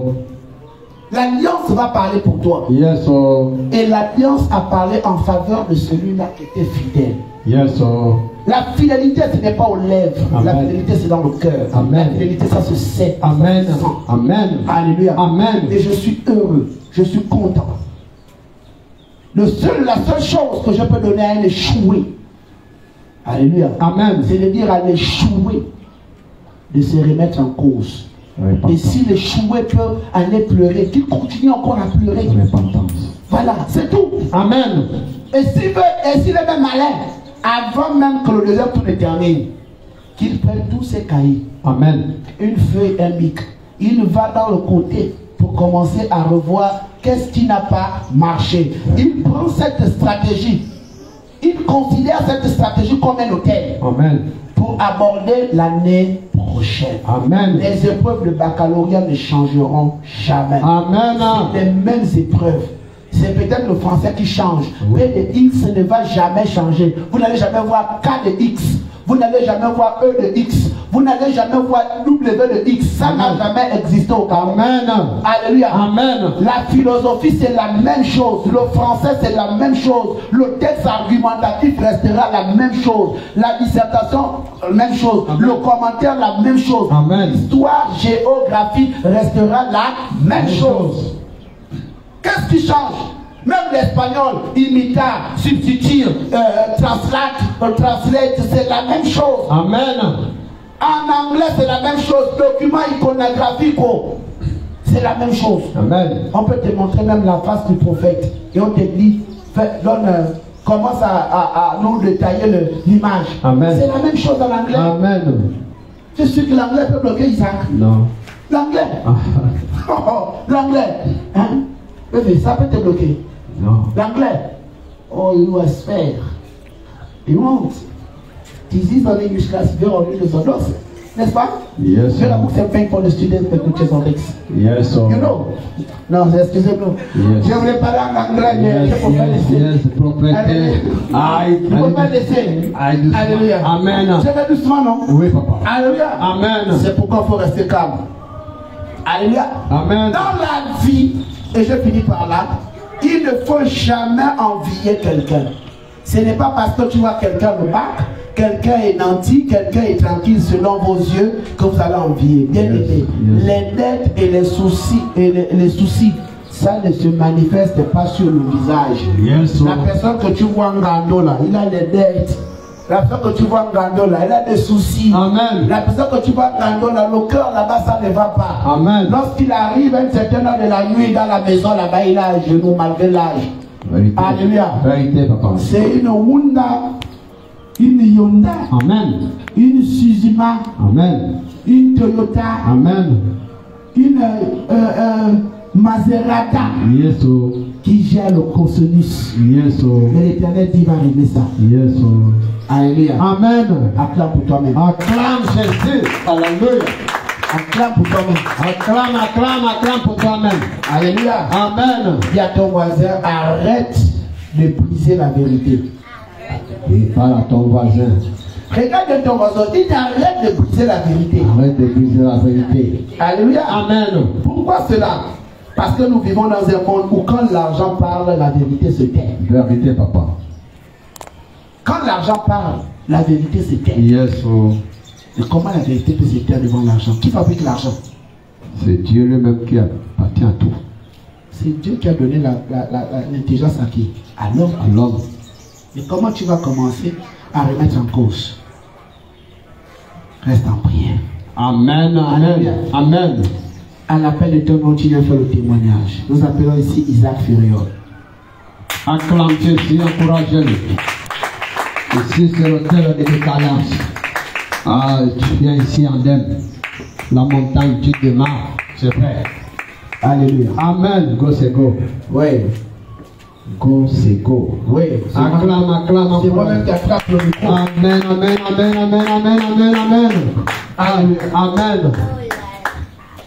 L'alliance va parler pour toi. Yes, sir. Et l'alliance a parlé en faveur de celui-là qui était fidèle. Yes, sir. La fidélité, ce n'est pas aux lèvres. Amen. La fidélité, c'est dans le cœur. Amen. La fidélité, ça se sait. Amen. Ça se sent. Amen. Alléluia. Amen. Et je suis heureux. Je suis content. La seule chose que je peux donner à un échoué, alléluia, Amen. c'est de dire à l'échoué de se remettre en cause. Et si l'échoué peut aller pleurer, qu'il continue encore à pleurer. Voilà, c'est tout. Amen. Et s'il est même malin, avant même que le désert tout ne termine, qu'il prenne tous ses cahiers, Amen. une feuille et un bic. Il va dans le côté pour commencer à revoir qu'est-ce qui n'a pas marché. Il prend cette stratégie. Il considère cette stratégie comme un hôtel. Amen. Pour aborder l'année prochaine. Amen. Les épreuves de baccalauréat ne changeront jamais. Amen. Les mêmes épreuves. C'est peut-être le français qui change. Oui. P de X ne va jamais changer. Vous n'allez jamais voir K de X. Vous n'allez jamais voir E de X. Vous n'allez jamais voir W de X. Ça n'a jamais existé au Cameroun. Amen. Alléluia. Amen. La philosophie, c'est la même chose. Le français, c'est la même chose. Le texte argumentatif restera la même chose. La dissertation, même chose. Amen. Le commentaire, la même chose. Amen. L'histoire, géographie restera la même chose. Qu'est-ce qui change? Même l'espagnol, imita, substitue, translate, c'est la même chose. Amen. En anglais, c'est la même chose. Document iconographique, c'est la même chose. Amen. On peut te montrer même la face du prophète. Et on te dit, commence à nous détailler l'image. C'est la même chose en anglais. Amen. Je suis sûr que l'anglais peut bloquer Isaac. Non. L'anglais. L'anglais. Hein? Ça peut te bloquer. Non. L'anglais. Oh, you will spare. You won't. This is an English class. You're only the Zodos. N'est-ce pas? Yes. Je la boucle c'est paying for the students to teach on this. Yes, sir. You know? Non, excusez-moi. Yes. Je voulais parler en anglais, mais je ne peux pas laisser. Yes, prophet. Je ne peux pas laisser. Alléluia. Amen. Je vais doucement, non? Oui, papa. Alléluia. Amen. C'est pourquoi il faut rester calme. Alléluia. Amen. Dans la vie, et je finis par là, il ne faut jamais envier quelqu'un. Ce n'est pas parce que tu vois quelqu'un le bac, quelqu'un est nanti, quelqu'un est tranquille selon vos yeux que vous allez envier. Bien aimé, les dettes et les soucis, ça ne se manifeste pas sur le visage. Yes, la personne que tu vois en Gando là, il a des dettes. La personne que tu vois en Gando là, il a des soucis. Amen. La personne que tu vois en Gando là, le cœur là-bas, ça ne va pas. Amen. Lorsqu'il arrive à une certaine heure de la nuit dans la maison là-bas, il a un genou malgré l'âge. Alléluia. Vérité, papa. C'est une Honda, une Hyundai, Amen. une Suzuki, Amen. une Toyota, Amen. une Maserata Yes, oh. qui gère le cosinus. Yes, oh. Mais l'Éternel dit, il va régler ça. Yes, oh. Alléluia. Amen. Acclame pour toi-même. Acclame Jésus. Alléluia. Acclame pour toi-même. Acclame, acclame, acclame pour toi-même. Alléluia. Amen. Dis à ton voisin, arrête de briser la vérité. Et parle à ton voisin. Regarde ton voisin, dis arrête de briser la vérité. Arrête de briser la vérité. Alléluia. Amen. Pourquoi cela? Parce que nous vivons dans un monde où quand l'argent parle, la vérité se tait. Vérité, papa. Quand l'argent parle, la vérité se tait. Yes, oh. Et comment la vérité peut se taire devant l'argent? Qui fabrique l'argent? C'est Dieu lui-même qui appartient à tout. C'est Dieu qui a donné l'intelligence à qui? À l'homme. À l'homme. Et comment tu vas commencer à remettre en cause? Reste en prière. Amen, Alléluia. amen, amen. À l'appel de ton nom, tu viens faire le témoignage. Nous appelons ici Isaac Furiol. Acclame Jésus, encouragez-le. Ici, c'est l'hôtel de décalage. Ah, tu viens ici en Dème. La montagne, tu démarres. C'est vrai. Alléluia. Amen. Go, c'est go. Oui. Go, c'est go. Oui. Acclame, acclame, C'est moi-même qui attrape le micro. Amen, amen, amen, amen, amen, amen, amen. Amen. Amen.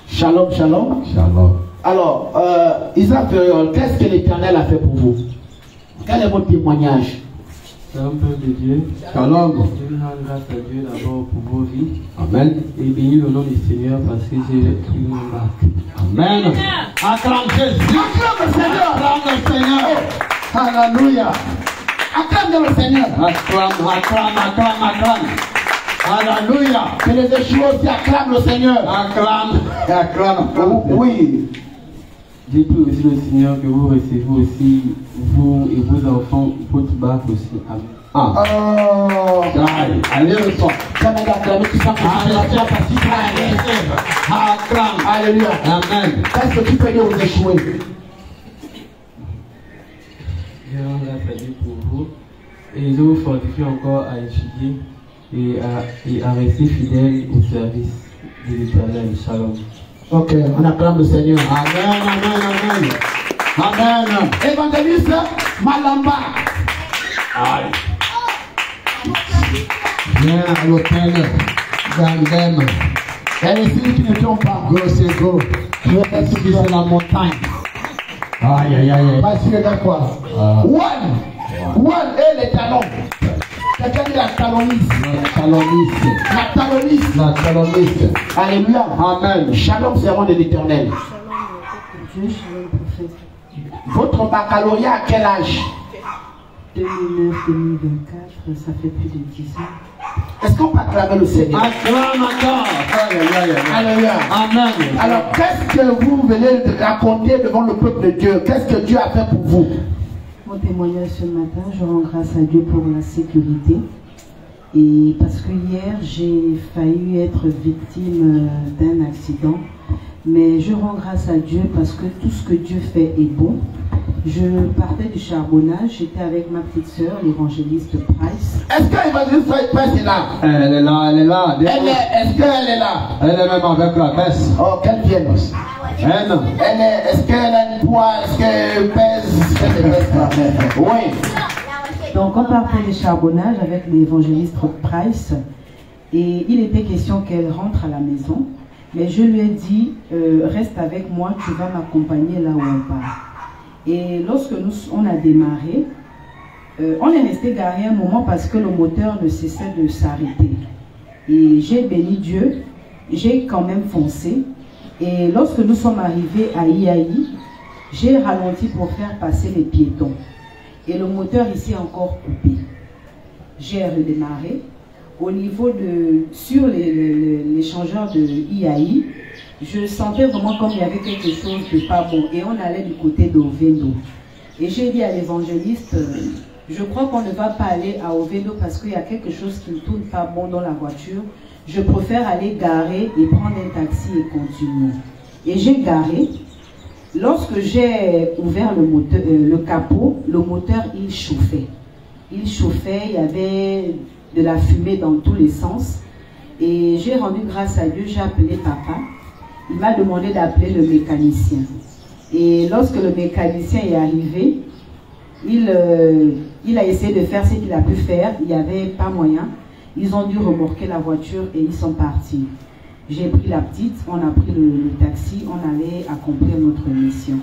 Shalom, shalom. Shalom. Alors, Isaac Furiol, qu'est-ce que l'Éternel a fait pour vous? Quel est votre témoignage? Shalom, peuple de Dieu. Shalom. Je rends grâce à Dieu d'abord pour vos vies. Amen. Et bénis le nom du Seigneur parce que j'ai une marque. Amen. Acclame Jésus. Acclame le Seigneur. Acclame le Seigneur. Alléluia. Acclame le Seigneur. Acclame, acclame, acclame, acclame. Alléluia. Que les échoués aussi acclament le Seigneur. Acclame, acclame, acclame. Oui. J'ai prie aussi le Seigneur que vous recevez aussi, vous et vos enfants, votre barque aussi. Amen. Ah. Oh. Allez, le soir. Ça m'a acclamé tout ça. Acclame. Alléluia. Amen. Qu'est-ce que tu peux dire aux échoués? Je rends grâce à Dieu pour vous. Et je vous fortifie encore à étudier et à rester fidèle au service de l'Éternel. Shalom. Ok, on acclame le Seigneur. Amen, amen, amen. Amen. Évangéliste Malamba. Aïe. Viens à l'hôtel d'Andem. Et les signes qui ne tombent pas. Go, c'est go. Ici, c'est la montagne. Aïe, aïe, aïe. Pas sûr de quoi. One et les talons. Quelqu'un dit la taloniste. La taloniste. La taloniste. La taloniste. Alléluia. Amen. Shalom, serment de l'Éternel. Votre baccalauréat à quel âge? 2009-2024, ça fait plus de 10 ans. Est-ce qu'on peut acclamer le Seigneur? Acclame encore. Alléluia. Amen. Alors, qu'est-ce que vous venez de raconter devant le peuple de Dieu? Qu'est-ce que Dieu a fait pour vous? Mon témoignage ce matin, je rends grâce à Dieu pour la sécurité. Et parce que hier, j'ai failli être victime d'un accident. Mais je rends grâce à Dieu parce que tout ce que Dieu fait est bon. Je partais du charbonnage, j'étais avec ma petite sœur, l'évangéliste Price. Est-ce que l'évangéliste Price est là? Elle est là, elle est là. Est-ce qu'elle est là? Elle est même avec la baisse. Oh, qu'elle vienne. Est-ce qu'elle a une poids? Est-ce qu'elle pèse? Est-ce qu'elle ne pèse pas? Oui. Donc on partait du charbonnage avec l'évangéliste Price. Et il était question qu'elle rentre à la maison. Mais je lui ai dit, reste avec moi, tu vas m'accompagner là où on part. Et lorsque on a démarré, on est resté garé un moment parce que le moteur ne cessait de s'arrêter. Et j'ai béni Dieu, j'ai quand même foncé. Et lorsque nous sommes arrivés à Iaï, j'ai ralenti pour faire passer les piétons. Et le moteur ici est encore coupé. J'ai redémarré. Au niveau sur l'échangeur de IAI, je sentais vraiment comme il y avait quelque chose de pas bon. Et on allait du côté d'Ovendo. Et j'ai dit à l'évangéliste, je crois qu'on ne va pas aller à Ovendo parce qu'il y a quelque chose qui ne tourne pas bon dans la voiture. Je préfère aller garer et prendre un taxi et continuer. Et j'ai garé. Lorsque j'ai ouvert le capot, le moteur, il chauffait. Il chauffait, il y avait de la fumée dans tous les sens. Et j'ai rendu grâce à Dieu, j'ai appelé papa. il m'a demandé d'appeler le mécanicien. Et lorsque le mécanicien est arrivé, il a essayé de faire ce qu'il a pu faire. Il n'y avait pas moyen. Ils ont dû remorquer la voiture et ils sont partis. J'ai pris la petite, on a pris le taxi, on allait accomplir notre mission.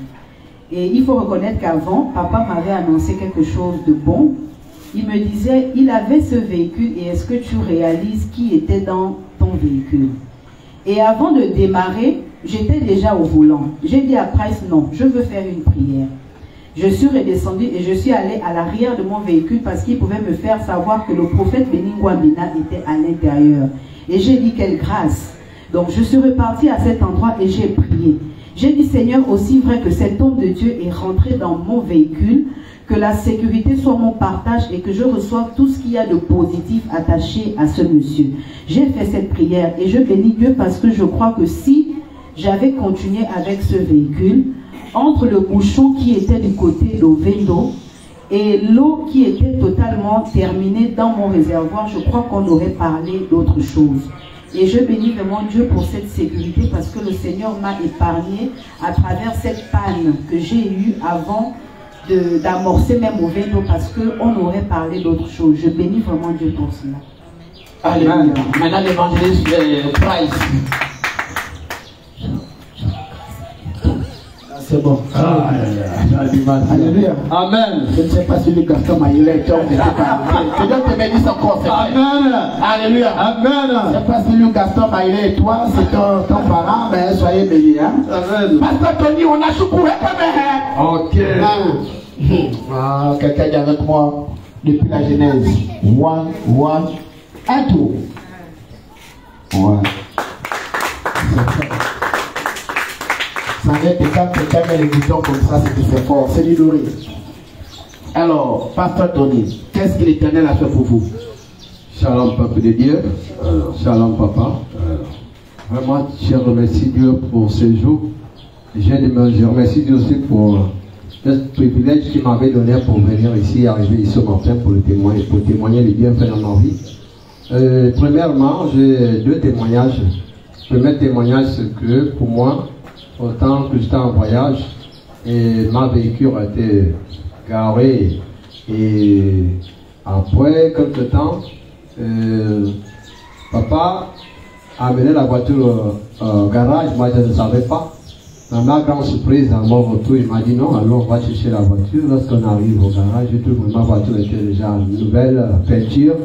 Et il faut reconnaître qu'avant, papa m'avait annoncé quelque chose de bon. Il me disait, il avait ce véhicule et est-ce que tu réalises qui était dans ton véhicule? Et avant de démarrer, j'étais déjà au volant. J'ai dit à Price, non, je veux faire une prière. Je suis redescendu et je suis allé à l'arrière de mon véhicule parce qu'il pouvait me faire savoir que le prophète Beningwambina était à l'intérieur. Et j'ai dit, quelle grâce. Donc je suis reparti à cet endroit et j'ai prié. J'ai dit, Seigneur, aussi vrai que cet homme de Dieu est rentré dans mon véhicule, que la sécurité soit mon partage et que je reçoive tout ce qu'il y a de positif attaché à ce monsieur. J'ai fait cette prière et je bénis Dieu parce que je crois que si j'avais continué avec ce véhicule, entre le bouchon qui était du côté d'Ovendo et l'eau qui était totalement terminée dans mon réservoir, je crois qu'on aurait parlé d'autre chose. Et je bénis vraiment Dieu pour cette sécurité parce que le Seigneur m'a épargné à travers cette panne que j'ai eue avant d'amorcer même au Vendo parce qu'on aurait parlé d'autre chose. Je bénis vraiment Dieu pour cela. Alléluia. Maintenant l'évangéliste Price. C'est bon. Alléluia. Amen. Je ne sais pas si le Gaston Maïla est homme. Que Dieu te bénisse encore. Amen. Alléluia. Amen. Je ne sais pas si le Gaston Maïla et toi, c'est ton parent, mais soyez bénis. Hein? Amen. Pasteur Tony, on a choucouré quand même. Ok. Ah, quelqu'un est avec moi depuis la Genèse. Un tour. Ouais. Ça va être quand quelqu'un met les boutons comme ça, c'est que c'est fort, c'est du doré. Alors, Pasteur Tony, qu'est-ce que l'Éternel a fait pour vous? Shalom, peuple de Dieu. Shalom, papa. Vraiment, je remercie Dieu pour ce jour. Je remercie Dieu aussi pour ce privilège qu'il m'avait donné pour venir ici, arriver ici ce matin pour témoigner les bienfaits dans ma vie. Premièrement, j'ai deux témoignages. Le premier témoignage, c'est que pour moi, autant que j'étais en voyage, et ma véhicule a été garée, et après quelques temps, papa a amené la voiture au garage. Moi je ne savais pas. Dans ma grande surprise, à mon retour, il m'a dit non, alors on va chercher la voiture. Lorsqu'on arrive au garage, je trouve que ma voiture était déjà en nouvelle peinture.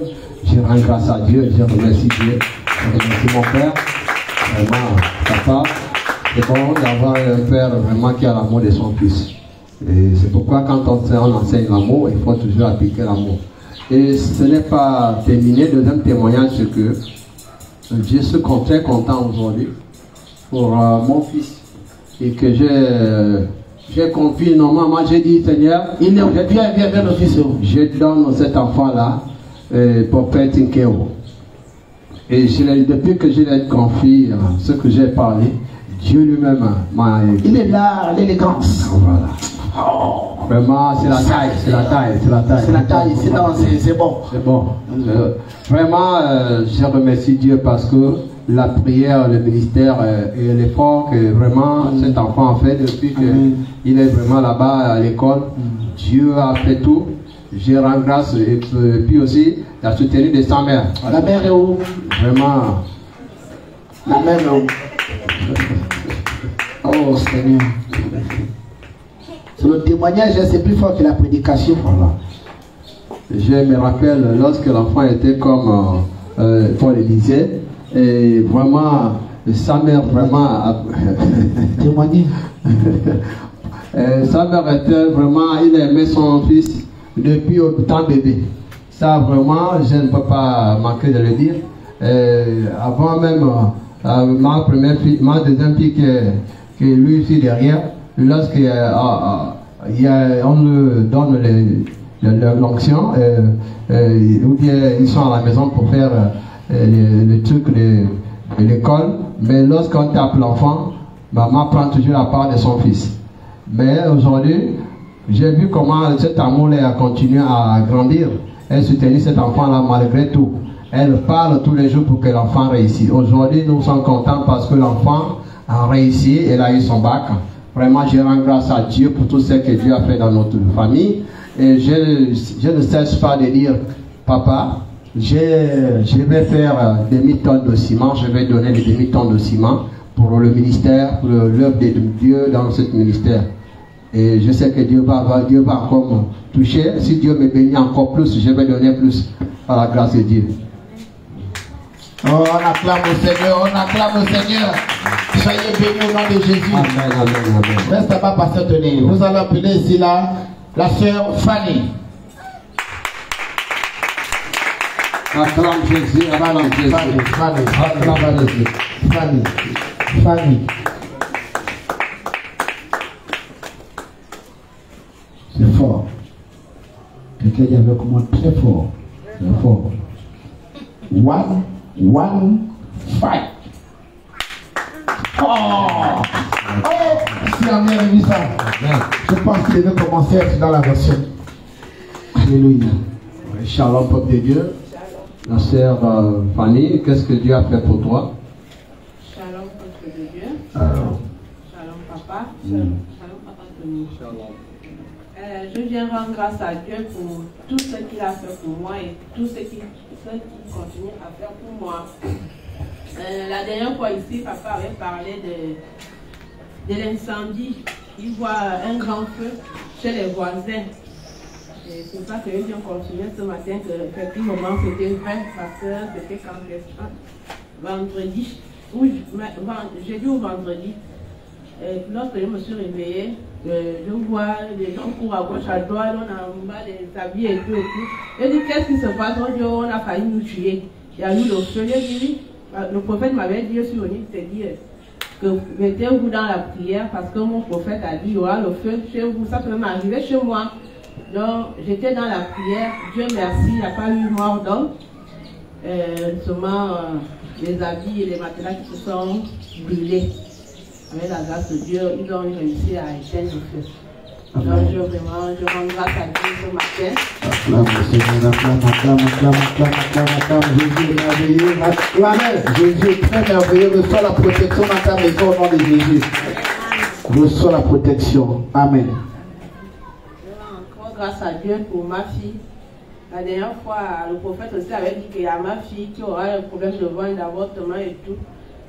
Je rends grâce à Dieu, je remercie Dieu, je remercie mon père. Vraiment, papa, c'est bon d'avoir un père vraiment qui a l'amour de son fils. Et c'est pourquoi quand on enseigne l'amour, il faut toujours appliquer l'amour. Et ce n'est pas terminé. Deuxième témoignage, c'est que je suis très content aujourd'hui pour mon fils. Et que j'ai confié, normalement, j'ai dit, Seigneur, viens le fils. Je donne cet enfant-là pour faire Tinkeo. Et depuis que je l'ai confié ce que j'ai parlé, Dieu lui-même m'a... Il est là, l'élégance. Voilà. Oh. Vraiment, c'est la taille, c'est la taille, c'est la taille. C'est la taille, c'est bon. C'est bon. Vraiment, je remercie Dieu parce que la prière, le ministère et l'effort que vraiment cet enfant a fait depuis qu'il est vraiment là-bas à l'école, Dieu a fait tout. Je rends grâce et puis aussi la soutenue de sa mère. La mère est où? Vraiment. La mère est où? Oh Seigneur. C'est le témoignage, c'est plus fort que la prédication. Voilà. Je me rappelle lorsque l'enfant était comme Paul le disait, et vraiment, sa mère vraiment a témoigné. Sa mère était vraiment, il aimait son fils depuis autant bébé. Ça vraiment, je ne peux pas manquer de le dire. Avant même, ma deuxième fille qui est lui aussi derrière, lorsqu'on lui donne l'onction, ou bien ils sont à la maison pour faire le truc de l'école, mais lorsqu'on tape l'enfant, maman prend toujours la part de son fils. Mais aujourd'hui, j'ai vu comment cet amour-là a continué à grandir. Elle soutenait cet enfant-là malgré tout. Elle parle tous les jours pour que l'enfant réussisse. Aujourd'hui, nous sommes contents parce que l'enfant a réussi, elle a eu son bac. Vraiment, je rends grâce à Dieu pour tout ce que Dieu a fait dans notre famille. Et je ne cesse pas de dire, papa, je vais faire des demi-tonnes de ciment, je vais donner des demi-tonnes de ciment pour le ministère, pour l'œuvre de Dieu dans ce ministère. Et je sais que Dieu va encore me toucher. Si Dieu me bénit encore plus, je vais donner plus par la grâce de Dieu. Oh, on acclame au Seigneur, on acclame au Seigneur. Soyez bénis au nom de Jésus. Amen, amen, amen. Reste là-bas, pasteur Tony. Nous allons appeler ici la sœur Fanny. Acclame Jésus, acclame Jésus. Acclame Jésus. Fanny. C'est fort. Quelqu'un dit avec moi très fort. C'est fort. 1, 5. Oh! Si on a vu ça, je pense qu'il devait commencer à être dans la version. Alléluia. Shalom, peuple de Dieu. La sœur Fanny, qu'est-ce que Dieu a fait pour toi? Shalom, peuple de Dieu. Shalom, papa. Shalom, papa Tony. Je viens rendre grâce à Dieu pour tout ce qu'il a fait pour moi et tout ce qu'il continue à faire pour moi. La dernière fois ici, papa avait parlé de l'incendie. Il voit un grand feu chez les voisins. Et c'est pour ça que je viens continuer ce matin, que effectivement c'était vrai, parce que c'était quand vendredi, jeudi ou vendredi. Lorsque je me suis réveillée, je vois les gens courent à gauche, à droite, on a en bas des habits et tout. Je dis, qu'est-ce qui se passe? On dit, on a failli nous tuer. Il y a eu le feu. Je dis, oui. Le prophète m'avait dit, je suis venu te dire que mettez-vous dans la prière parce que mon prophète a dit, il y aura le feu chez vous. Ça peut m'arriver chez moi. Donc, j'étais dans la prière. Dieu merci, il n'y a pas eu mort d'homme. Seulement, les habits et les matelas qui se sont brûlés. Avec la grâce de Dieu, ils ont réussi à éteindre le feu. Donc, je rends grâce à Dieu ce matin. Acclame, Seigneur, acclame. Jésus est merveilleux. Amen. Jésus est très merveilleux. Reçois la protection dans ta maison au nom de Jésus. Reçois la protection. Amen. Je rends encore grâce à Dieu pour ma fille. La dernière fois, le prophète aussi avait dit qu'il y a ma fille qui aura un problème de voix, d'avortement et tout,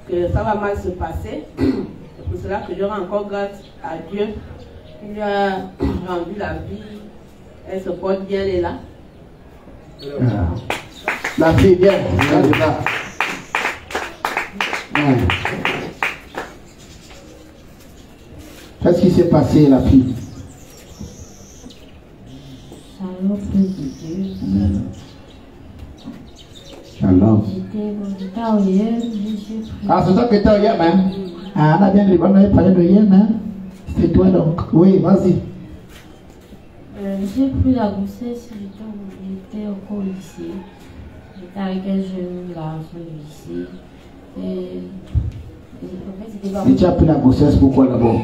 que ça va mal se passer. C'est pour cela que je rends encore grâce à Dieu. Il a rendu la vie. Elle se porte bien, elle est là. La fille bien, elle est là. Qu'est-ce qui s'est passé, la fille? Shalom, peuple de Dieu. Shalom. J'étais au Yémen, j'ai pris. Ah, c'est toi qui étais au Yémen? Ah, on a bien parlé de Yémen. C'est toi donc. Oui, vas-y. J'ai pris la grossesse, j'étais encore au lycée. J'étais avec un jeune garçon du lycée. Et en fait, c'était pas... Si tu as pris la grossesse, pourquoi d'abord?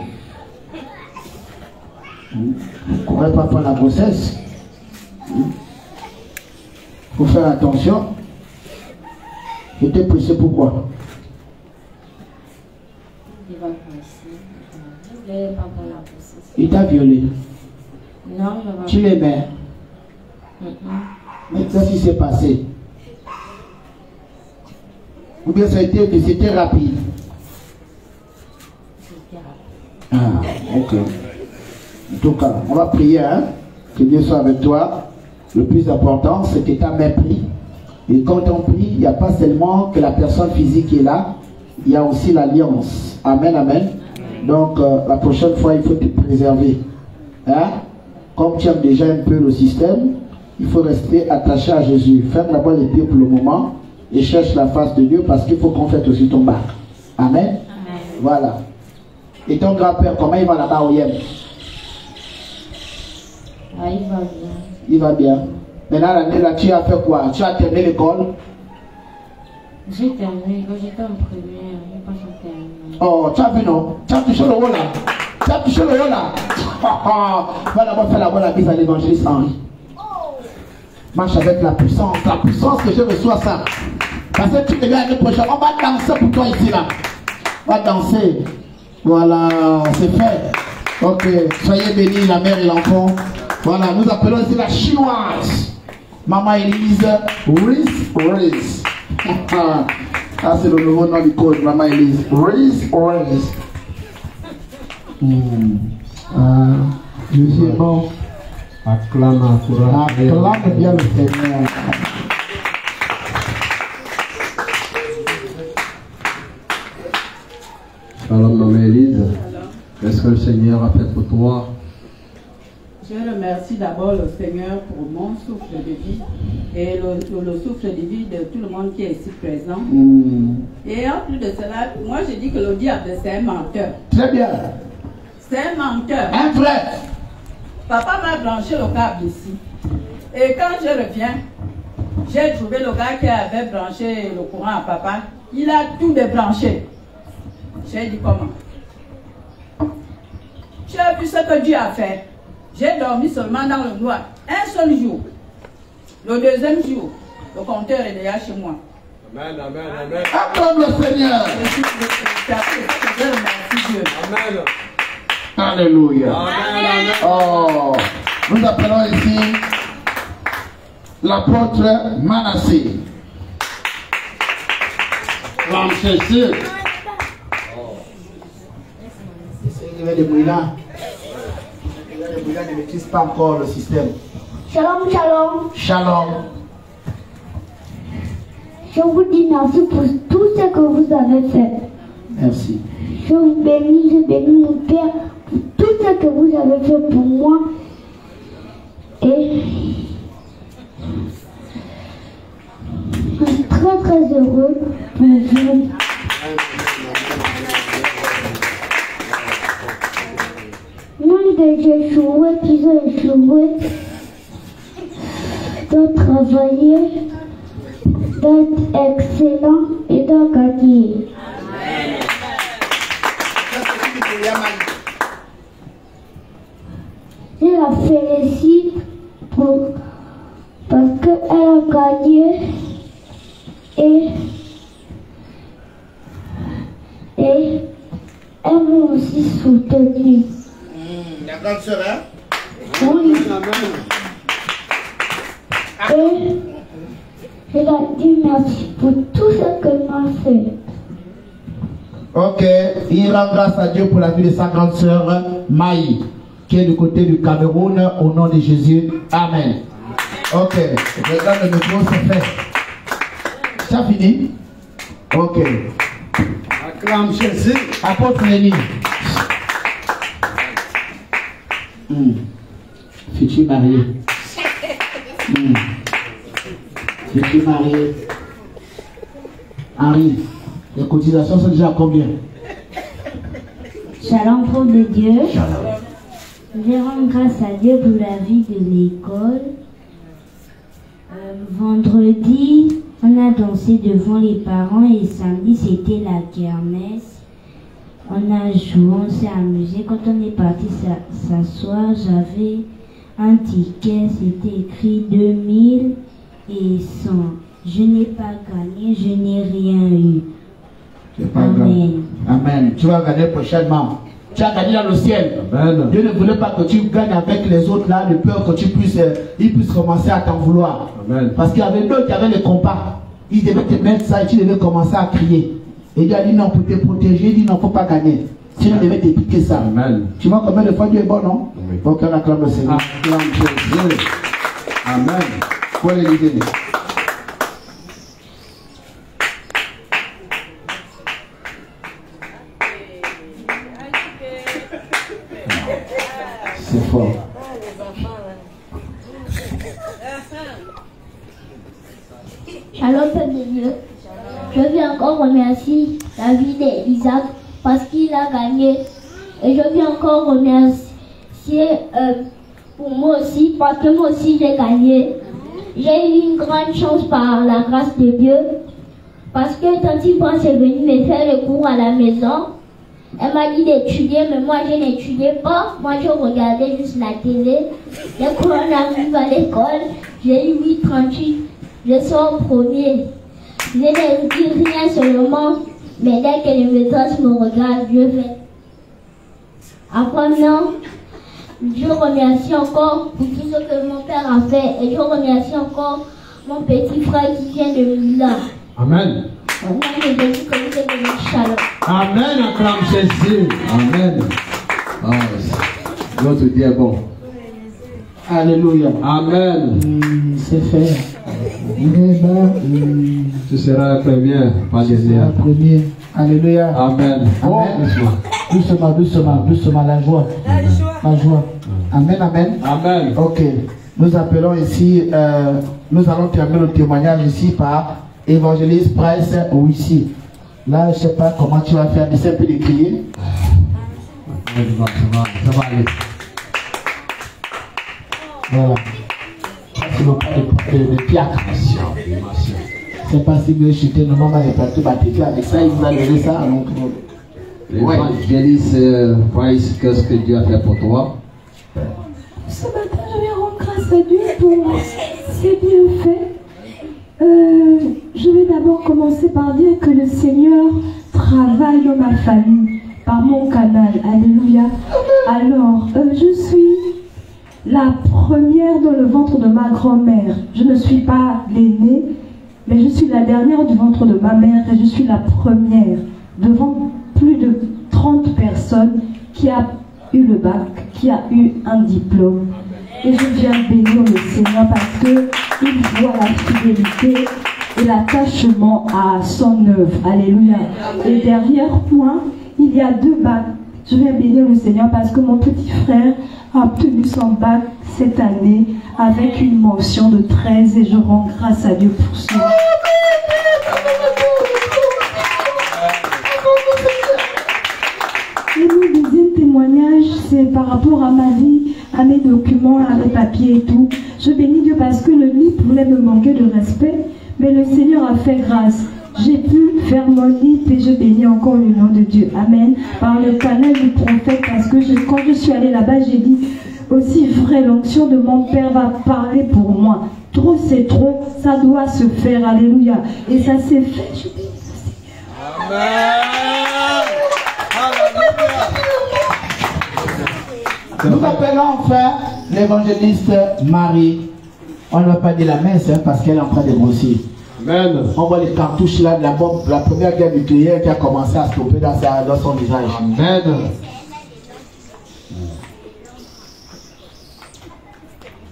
Vous ne pourrez pas prendre la grossesse. Il faut faire attention. J'étais pressé, pourquoi? J'étais pas pressé. Je voulais pas prendre la grossesse. Il t'a violé. Non, je vais... Tu l'aimais. Mais qu'est-ce qui s'est passé? Ou bien ça a été que c'était rapide? C'était rapide. Ah, ok. En tout cas, on va prier, hein? Que Dieu soit avec toi. Le plus important, c'est que tu as mépris. Et quand on prie, il n'y a pas seulement que la personne physique est là, il y a aussi l'alliance. Amen, amen. Donc, la prochaine fois, il faut te préserver. Hein? Comme tu aimes déjà un peu le système, il faut rester attaché à Jésus. Ferme d'abord les pieds pour le moment et cherche la face de Dieu parce qu'il faut qu'on fasse aussi ton bac. Amen. Amen. Voilà. Et ton grand-père, comment il va là-bas au Yémen? Ah, il va bien. Il va bien. Maintenant, l'année là, tu as fait quoi? Tu as terminé l'école? J'ai terminé, quand j'étais en première, je n'ai pas terminé. Oh, tu as vu, non? Tu as touché le haut là? Tu as touché le haut là? Va d'abord faire la bonne bise à l'évangéliste Henri. Marche avec la puissance que je reçois ça. Parce que tu te viens l'année prochaine, on va danser pour toi ici là. va danser. Voilà, c'est fait. Ok, soyez bénis, la mère et l'enfant. Voilà, nous appelons ici la chinoise. Maman Elise, Riz. Ah, c'est le nouveau nom du code, Maman Elise. Riz. Dieu c'est bon. Acclame bien le Seigneur. Shalom, Maman Elise. Qu'est-ce que le Seigneur a fait pour toi? Je remercie d'abord le Seigneur pour mon souffle de vie et le souffle de vie de tout le monde qui est ici présent. Et en plus de cela, moi je dis que le diable c'est un menteur. Très bien. C'est un menteur. Un vrai. Papa m'a branché le câble ici. Et quand je reviens, j'ai trouvé le gars qui avait branché le courant à papa. Il a tout débranché. J'ai dit comment? J'ai vu ce que Dieu a fait. J'ai dormi seulement dans le noir. Un seul jour. Le deuxième jour, le compteur est déjà chez moi. Amen. Acclame le Seigneur. Je remercie Dieu. Amen. Alléluia. Amen. Oh, nous appelons ici l'apôtre Manassé. Lancez-le. Il y a des brûlants. Les brûlants ne maîtrisent pas encore le système. Shalom. Je vous dis merci pour tout ce que vous avez fait. Merci. Je vous bénis, je bénis mon Père pour tout ce que vous avez fait pour moi. Et je suis très très heureux pour vous. Même que j'ai échoué, qu'ils ont échoué, de travailler, d'être excellent et de gagner. Je la félicite parce qu'elle a gagné et elle m'a aussi soutenu. La grande sœur, hein? Oui. Et je leur dis merci pour tout ce qu'elle m'a fait. Ok, il rend grâce à Dieu pour la vie de sa grande sœur Maï, qui est du côté du Cameroun, au nom de Jésus. Amen. Ok, regarde le micro, c'est fait. Ça fini? Ok. Acclame Jésus. Apôtre Lénie. Futur marié. Futur marié. Henri, les cotisations sont déjà à combien? Shalom, pauvre de Dieu. Shalom. Je rends grâce à Dieu pour la vie de l'école. Vendredi, on a dansé devant les parents et samedi, c'était la kermesse. On a joué, on s'est amusé. Quand on est parti s'asseoir, j'avais un ticket, c'était écrit 2100. Je n'ai pas gagné, je n'ai rien eu. Amen. Amen. Tu vas gagner prochainement. Tu as gagné dans le ciel. Amen. Dieu ne voulait pas que tu gagnes avec les autres là, de peur que ils puissent commencer à t'en vouloir. Amen. Parce qu'il y avait d'autres qui avaient les compas. Ils devaient te mettre ça et tu devais commencer à crier. Et Dieu a dit non, pour te protéger, il dit non, il ne faut pas gagner. Sinon, il devait te piquer ça. Amen. Tu vois combien de fois Dieu est bon, non? Oui. Donc, on acclame le Seigneur. Acclame Jésus. Amen. Pour les l'idée. C'est fort. Shalom, peuple de Dieu. Je viens encore remercier la vie d'Isaac parce qu'il a gagné. Et je viens encore remercier pour moi aussi parce que moi aussi j'ai gagné. J'ai eu une grande chance par la grâce de Dieu parce que Tante Prince est venue me faire le cours à la maison. Elle m'a dit d'étudier, mais moi je n'étudiais pas. Moi je regardais juste la télé. Et quand on arrive à l'école, j'ai eu 8,38. Je sors premier. Je n'ai dit rien seulement. Mais dès que les maîtresses me regardent, je fais. Après maintenant, je remercie encore pour tout ce que mon père a fait et je remercie encore mon petit frère qui vient de Lula. Amen. Amen, acclame Jésus. Amen. Notre Dieu est bon. Alléluia. Amen. C'est fait. Tu seras la première, pas la première. Alléluia. Amen. Amen. Doucement, doucement, doucement, la joie. La joie. Amen, amen. Amen. Ok. Nous appelons ici, nous allons terminer le témoignage ici par évangéliste Price ou ici. Là, je ne sais pas comment tu vas faire, essaie un peu de crier. Ça va aller. Voilà. C'est le pas de piacre. C'est pas si bien chuté, nous on va répartir avec ça, il va donner ça à l'autre. Évangéliste Price, qu'est-ce que Dieu a fait pour toi? Ce matin, je vais rendre grâce à Dieu pour ses bienfaits. Je vais d'abord commencer par dire que le Seigneur travaille dans ma famille, par mon canal. Alléluia. Alors, je suis la première dans le ventre de ma grand-mère. Je ne suis pas l'aînée, mais je suis la dernière du ventre de ma mère et je suis la première devant plus de 30 personnes qui a eu le bac, qui a eu un diplôme. Et je viens bénir le Seigneur parce qu'il voit la fidélité et l'attachement à son œuvre. Alléluia. Et derrière moi, il y a 2 bacs. Je viens bénir le Seigneur parce que mon petit frère a obtenu son bac cette année avec une mention de 13 et je rends grâce à Dieu pour cela. Et mon deuxième témoignage, c'est par rapport à ma vie, à mes documents, à mes papiers et tout. Je bénis Dieu parce que le NIP voulait me manquer de respect, mais le Seigneur a fait grâce. J'ai pu faire mon NIP et je bénis encore le nom de Dieu. Amen. Par le canal du prophète, parce que quand je suis allée là-bas, j'ai dit, aussi vrai, l'onction de mon Père va parler pour moi. Trop c'est trop, ça doit se faire. Alléluia. Et ça s'est fait. Je bénis le Seigneur. Amen. Nous appelons enfin l'évangéliste Marie. On ne va pas dire la messe parce qu'elle est en train de grossir. Amen. On voit les cartouches là de la bombe, la première guerre nucléaire qui a commencé à stopper dans son visage. Amen.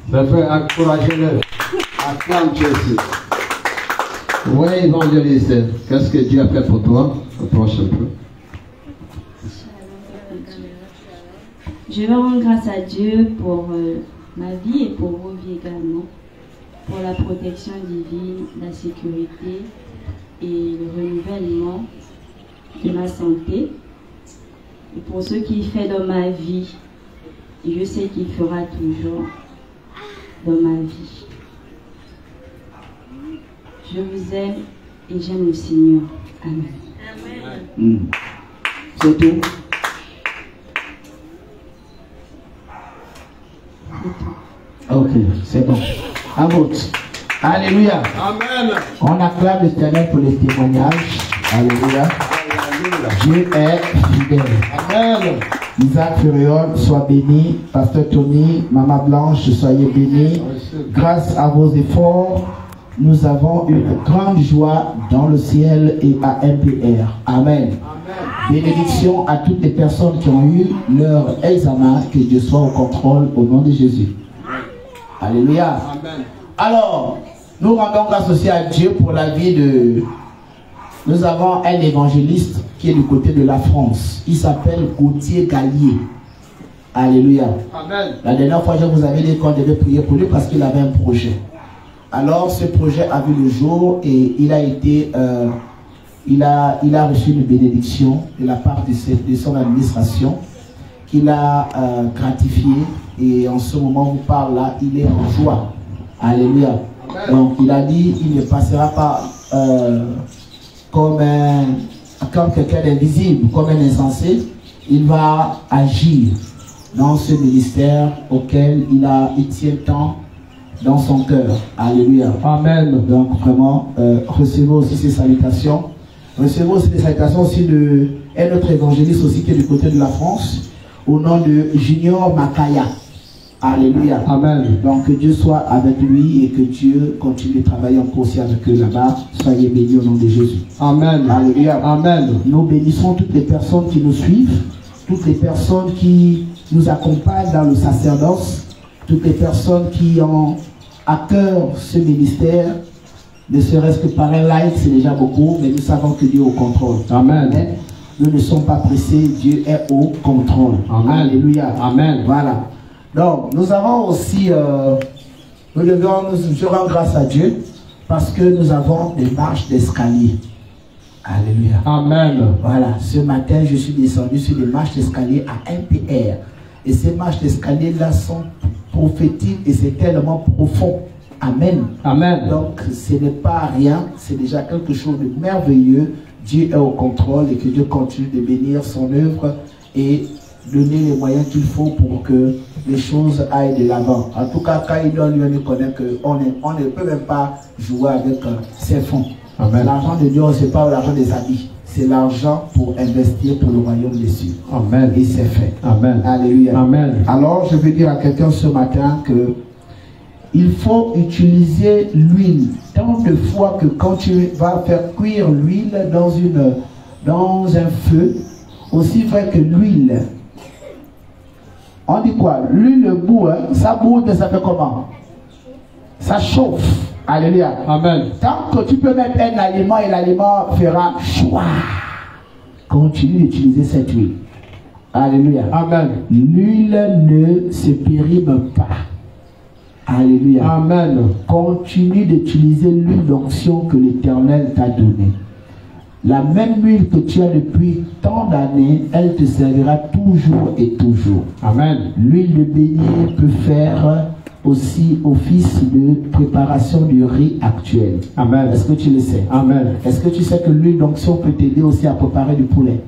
Ça fait encourager-le. Acclame Jésus. Oui, évangéliste, qu'est-ce que Dieu a fait pour toi? Approche un peu. Je vais rendre grâce à Dieu pour ma vie et pour vos vies également, pour la protection divine, la sécurité et le renouvellement de ma santé. Et pour ce qu'il fait dans ma vie, et je sais qu'il fera toujours dans ma vie. Je vous aime et j'aime le Seigneur. Amen. Amen. C'est tout. Ok, c'est bon. À votre. Alléluia. Amen. On acclame l'Éternel pour les témoignages. Alléluia. Dieu est fidèle. Amen. Isaac Furion, sois béni. Pasteur Tony, Maman Blanche, soyez bénis. Grâce à vos efforts, nous avons une grande joie dans le ciel et à MPR. Amen. Bénédiction à toutes les personnes qui ont eu leur examen. Que Dieu soit au contrôle au nom de Jésus. Alléluia. Amen. Alors, nous rendons grâce aussi à Dieu pour la vie de... Nous avons un évangéliste qui est du côté de la France. Il s'appelle Gauthier Gallier. Alléluia. Amen. La dernière fois, je vous avais dit qu'on devait prier pour lui parce qu'il avait un projet. Alors, ce projet a vu le jour et il a été... il a reçu une bénédiction de la part de son administration qu'il a gratifié. Et en ce moment où on parle là, il est en joie. Alléluia. Donc il a dit, il ne passera pas comme quelqu'un d'invisible, comme un insensé. Il va agir dans ce ministère auquel il tient tant dans son cœur. Alléluia. Amen. Donc vraiment, recevez aussi ces salutations Recevons aussi des salutations aussi de un autre évangéliste aussi qui est du côté de la France, au nom de Junior Makaya. Alléluia. Amen. Donc que Dieu soit avec lui et que Dieu continue de travailler encore aussi avec eux là-bas. Soyez bénis au nom de Jésus. Amen. Alléluia. Amen. Nous bénissons toutes les personnes qui nous suivent, toutes les personnes qui nous accompagnent dans le sacerdoce, toutes les personnes qui ont à cœur ce ministère, ne serait-ce que par un like, c'est déjà beaucoup, mais nous savons que Dieu est au contrôle. Amen. Amen. Nous ne sommes pas pressés, Dieu est au contrôle. Amen. Alléluia. Amen. Voilà. Donc, nous avons aussi, je rends grâce à Dieu parce que nous avons des marches d'escalier. Alléluia. Amen. Voilà. Ce matin, je suis descendu sur des marches d'escalier à MPR. Et ces marches d'escalier-là sont prophétiques et c'est tellement profond. Amen. Amen. Donc, ce n'est pas rien, c'est déjà quelque chose de merveilleux. Dieu est au contrôle et que Dieu continue de bénir son œuvre et donner les moyens qu'il faut pour que les choses aillent de l'avant. En tout cas, quand il doit lui connaître qu'on ne peut même pas jouer avec ses fonds. L'argent de Dieu, ce n'est pas l'argent des habits. C'est l'argent pour investir pour le royaume des cieux. Amen. Et c'est fait. Amen. Alléluia. Amen. Alors, je veux dire à quelqu'un ce matin que il faut utiliser l'huile tant de fois que quand tu vas faire cuire l'huile dans un feu, aussi vrai que l'huile. On dit quoi? L'huile bout, hein? Ça bout, mais ça fait comment? Ça chauffe. Alléluia. Amen. Tant que tu peux mettre un aliment et l'aliment fera choix. Continue d'utiliser cette huile. Alléluia. Amen. L'huile ne se périme pas. Alléluia. Amen. Continue d'utiliser l'huile d'onction que l'Éternel t'a donnée. La même huile que tu as depuis tant d'années, elle te servira toujours et toujours. Amen. L'huile de bélier peut faire aussi office de préparation du riz actuel. Amen. Est-ce que tu le sais? Amen. Est-ce que tu sais que l'huile d'onction peut t'aider aussi à préparer du poulet?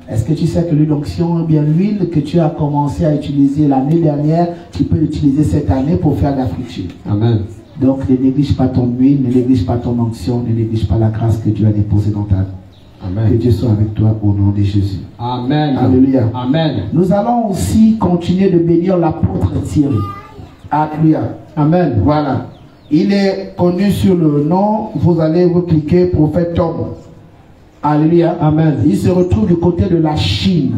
Est-ce que tu sais que l'huile d'onction, bien l'huile que tu as commencé à utiliser l'année dernière, tu peux l'utiliser cette année pour faire de la friture? Amen. Donc ne néglige pas ton huile, ne néglige pas ton onction, ne néglige pas la grâce que Dieu a déposée dans ta vie. Amen. Que Dieu soit avec toi au nom de Jésus. Amen. Alléluia. Amen. Nous allons aussi continuer de bénir l'apôtre Thierry. Alléluia. Amen. Voilà. Il est connu sur le nom, vous allez vous cliquer, prophète Tom. Alléluia. Amen. Il se retrouve du côté de la Chine.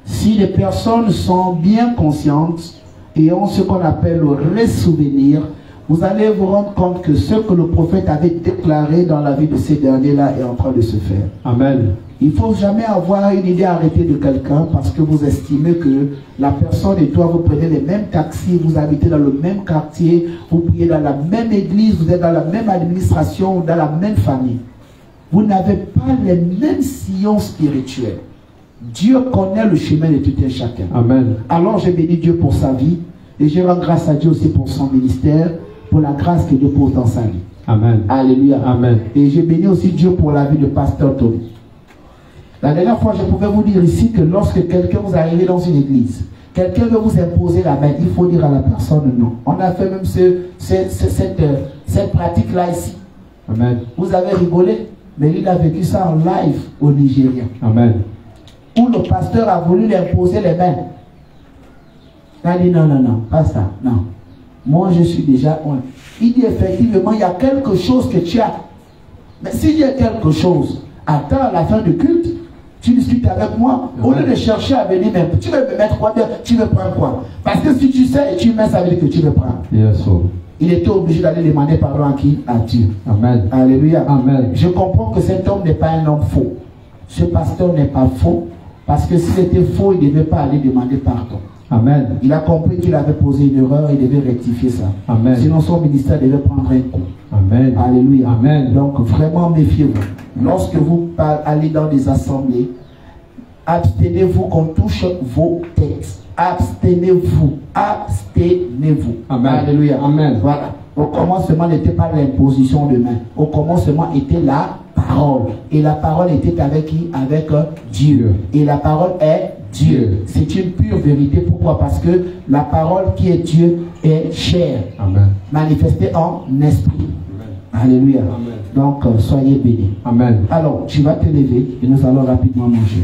Si les personnes sont bien conscientes et ont ce qu'on appelle le ressouvenir, vous allez vous rendre compte que ce que le prophète avait déclaré dans la vie de ces derniers-là est en train de se faire. Amen. Il ne faut jamais avoir une idée arrêtée de quelqu'un parce que vous estimez que la personne et toi, vous prenez les mêmes taxis, vous habitez dans le même quartier, vous priez dans la même église, vous êtes dans la même administration, dans la même famille. Vous n'avez pas les mêmes sillons spirituels. Dieu connaît le chemin de tout un chacun. Amen. Alors je bénis Dieu pour sa vie et je rends grâce à Dieu aussi pour son ministère, pour la grâce que Dieu pose dans sa vie. Amen. Alléluia. Amen. Et je bénis aussi Dieu pour la vie de pasteur Tony. La dernière fois, je pouvais vous dire ici que lorsque quelqu'un vous arrive dans une église, quelqu'un veut vous imposer la main, il faut dire à la personne non. On a fait même cette pratique-là ici. Amen. Vous avez rigolé, mais il a vécu ça en live au Nigeria. Amen. Où le pasteur a voulu lui imposer les mains. Il a dit non, non, non, pas ça, non. Moi, je suis déjà un. Il dit effectivement, il y a quelque chose que tu as. Mais s'il y a quelque chose, attends à la fin du culte, tu discutes avec moi. Au lieu de chercher à venir, même, tu veux me mettre quoi? Tu veux prendre quoi? Parce que si tu sais et tu mets, ça veut dire que tu veux prendre. Yes, sir. Il était obligé d'aller demander pardon à qui? À Dieu. Amen. Alléluia. Amen. Je comprends que cet homme n'est pas un homme faux. Ce pasteur n'est pas faux. Parce que s'il était faux, il ne devait pas aller demander pardon. Amen. Il a compris qu'il avait posé une erreur, il devait rectifier ça. Amen. Sinon son ministère devait prendre un coup. Amen. Alléluia. Amen. Donc vraiment méfiez-vous. Lorsque vous allez dans des assemblées, abstenez-vous qu'on touche vos têtes. Abstenez-vous. Abstenez-vous. Amen. Alléluia. Amen. Voilà. Au commencement n'était pas l'imposition de main. Au commencement était la parole. Et la parole était avec qui? Avec Dieu. Et la parole est Dieu. C'est une pure vérité. Pourquoi? Parce que la parole qui est Dieu est chair. Amen. Manifestée en esprit. Alléluia. Amen. Donc, soyez bénis. Amen. Alors, tu vas te lever et nous allons rapidement manger.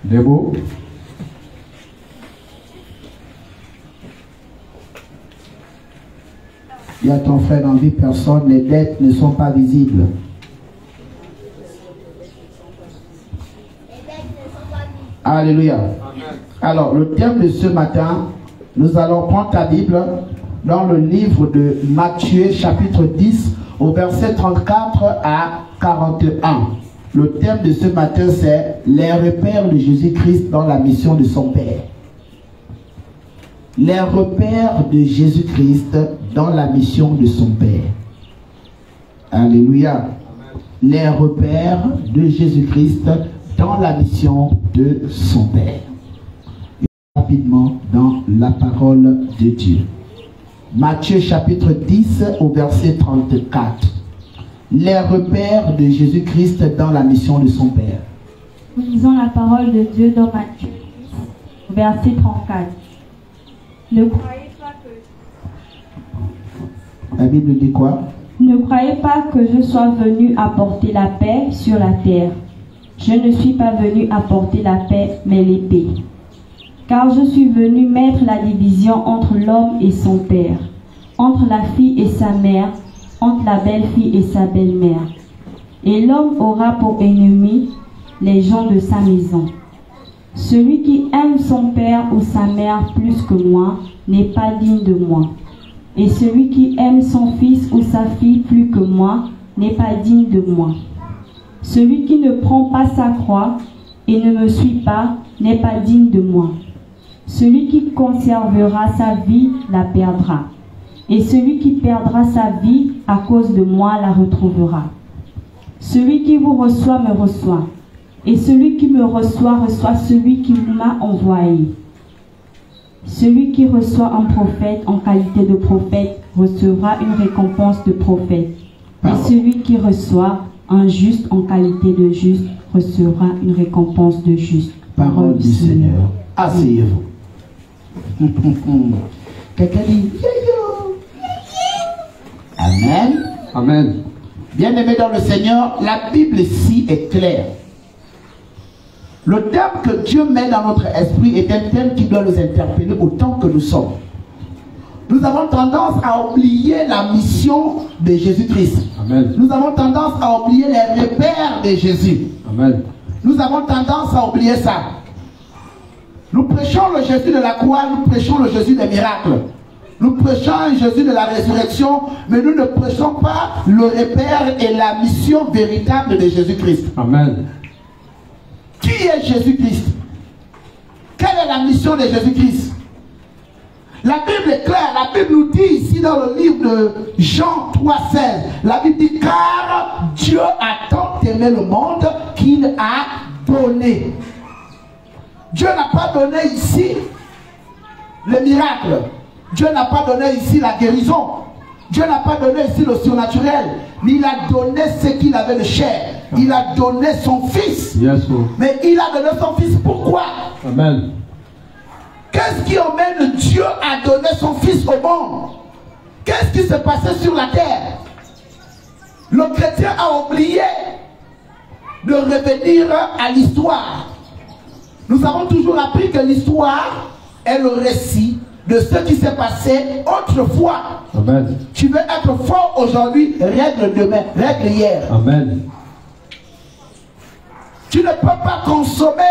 Debout. Il y a ton frère en vie, personne, les dettes ne sont pas visibles. Alléluia. Amen. Alors, le thème de ce matin, nous allons prendre ta Bible dans le livre de Matthieu, chapitre 10, au verset 34 à 41. Le thème de ce matin, c'est les repères de Jésus-Christ dans la mission de son Père. Les repères de Jésus-Christ dans la mission de son Père. Alléluia. Les repères de Jésus-Christ dans la mission de son Père. Rapidement dans la parole de Dieu. Matthieu chapitre 10 au verset 34. Les repères de Jésus-Christ dans la mission de son Père. Nous lisons la parole de Dieu dans Matthieu 10, verset 34. Ne croyez pas que... La Bible dit quoi? Ne croyez pas que je sois venu apporter la paix sur la terre. Je ne suis pas venu apporter la paix, mais l'épée. Car je suis venu mettre la division entre l'homme et son père, entre la fille et sa mère, entre la belle-fille et sa belle-mère. Et l'homme aura pour ennemi les gens de sa maison. Celui qui aime son père ou sa mère plus que moi n'est pas digne de moi. Et celui qui aime son fils ou sa fille plus que moi n'est pas digne de moi. Celui qui ne prend pas sa croix et ne me suit pas n'est pas digne de moi. Celui qui conservera sa vie la perdra. Et celui qui perdra sa vie à cause de moi la retrouvera. Celui qui vous reçoit me reçoit. Et celui qui me reçoit reçoit celui qui m'a envoyé. Celui qui reçoit un prophète en qualité de prophète recevra une récompense de prophète. Et celui qui reçoit un juste en qualité de juste recevra une récompense de juste. Parole du Seigneur. Asseyez-vous. Quelqu'un dit Amen. Amen. Bien-aimés dans le Seigneur, la Bible ici est claire. Le thème que Dieu met dans notre esprit est un thème qui doit nous interpeller autant que nous sommes. Nous avons tendance à oublier la mission de Jésus-Christ. Nous avons tendance à oublier les repères de Jésus. Amen. Nous avons tendance à oublier ça. Nous prêchons le Jésus de la croix, nous prêchons le Jésus des miracles. Nous prêchons un Jésus de la résurrection, mais nous ne prêchons pas le repère et la mission véritable de Jésus-Christ. Amen. Qui est Jésus-Christ? Quelle est la mission de Jésus-Christ? La Bible est claire. La Bible nous dit ici dans le livre de Jean 3,16, la Bible dit car Dieu a tant aimé le monde qu'il a donné. Dieu n'a pas donné ici le miracle. Dieu n'a pas donné ici la guérison. Dieu n'a pas donné ici le surnaturel. Mais il a donné ce qu'il avait de chair. Il a donné son fils. Yes, mais il a donné son fils pourquoi? Amen. Qu'est-ce qui emmène Dieu à donner son fils au monde? Qu'est-ce qui s'est passé sur la terre? Le chrétien a oublié de revenir à l'histoire. Nous avons toujours appris que l'histoire est le récit de ce qui s'est passé autrefois. Amen. Tu veux être fort aujourd'hui, règle demain, règle hier. Amen. Tu ne peux pas consommer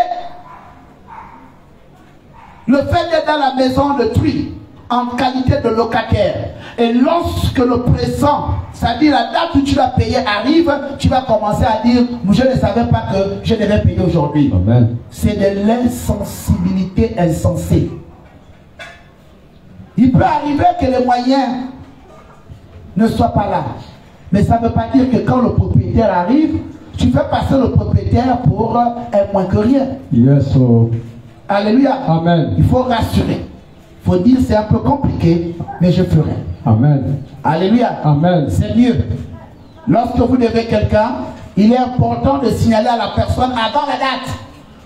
le fait d'être dans la maison de tri en qualité de locataire. Et lorsque le présent, c'est-à-dire la date où tu vas payer arrive, tu vas commencer à dire, je ne savais pas que je devais payer aujourd'hui. C'est de l'insensibilité insensée. Il peut arriver que les moyens ne soient pas là. Mais ça ne veut pas dire que quand le propriétaire arrive, tu fais passer le propriétaire pour un moins que rien. Yes, Alléluia. Amen. Il faut rassurer. Il faut dire c'est un peu compliqué, mais je ferai. Amen. Alléluia. Amen. C'est mieux. Lorsque vous devez quelqu'un, il est important de signaler à la personne avant la date,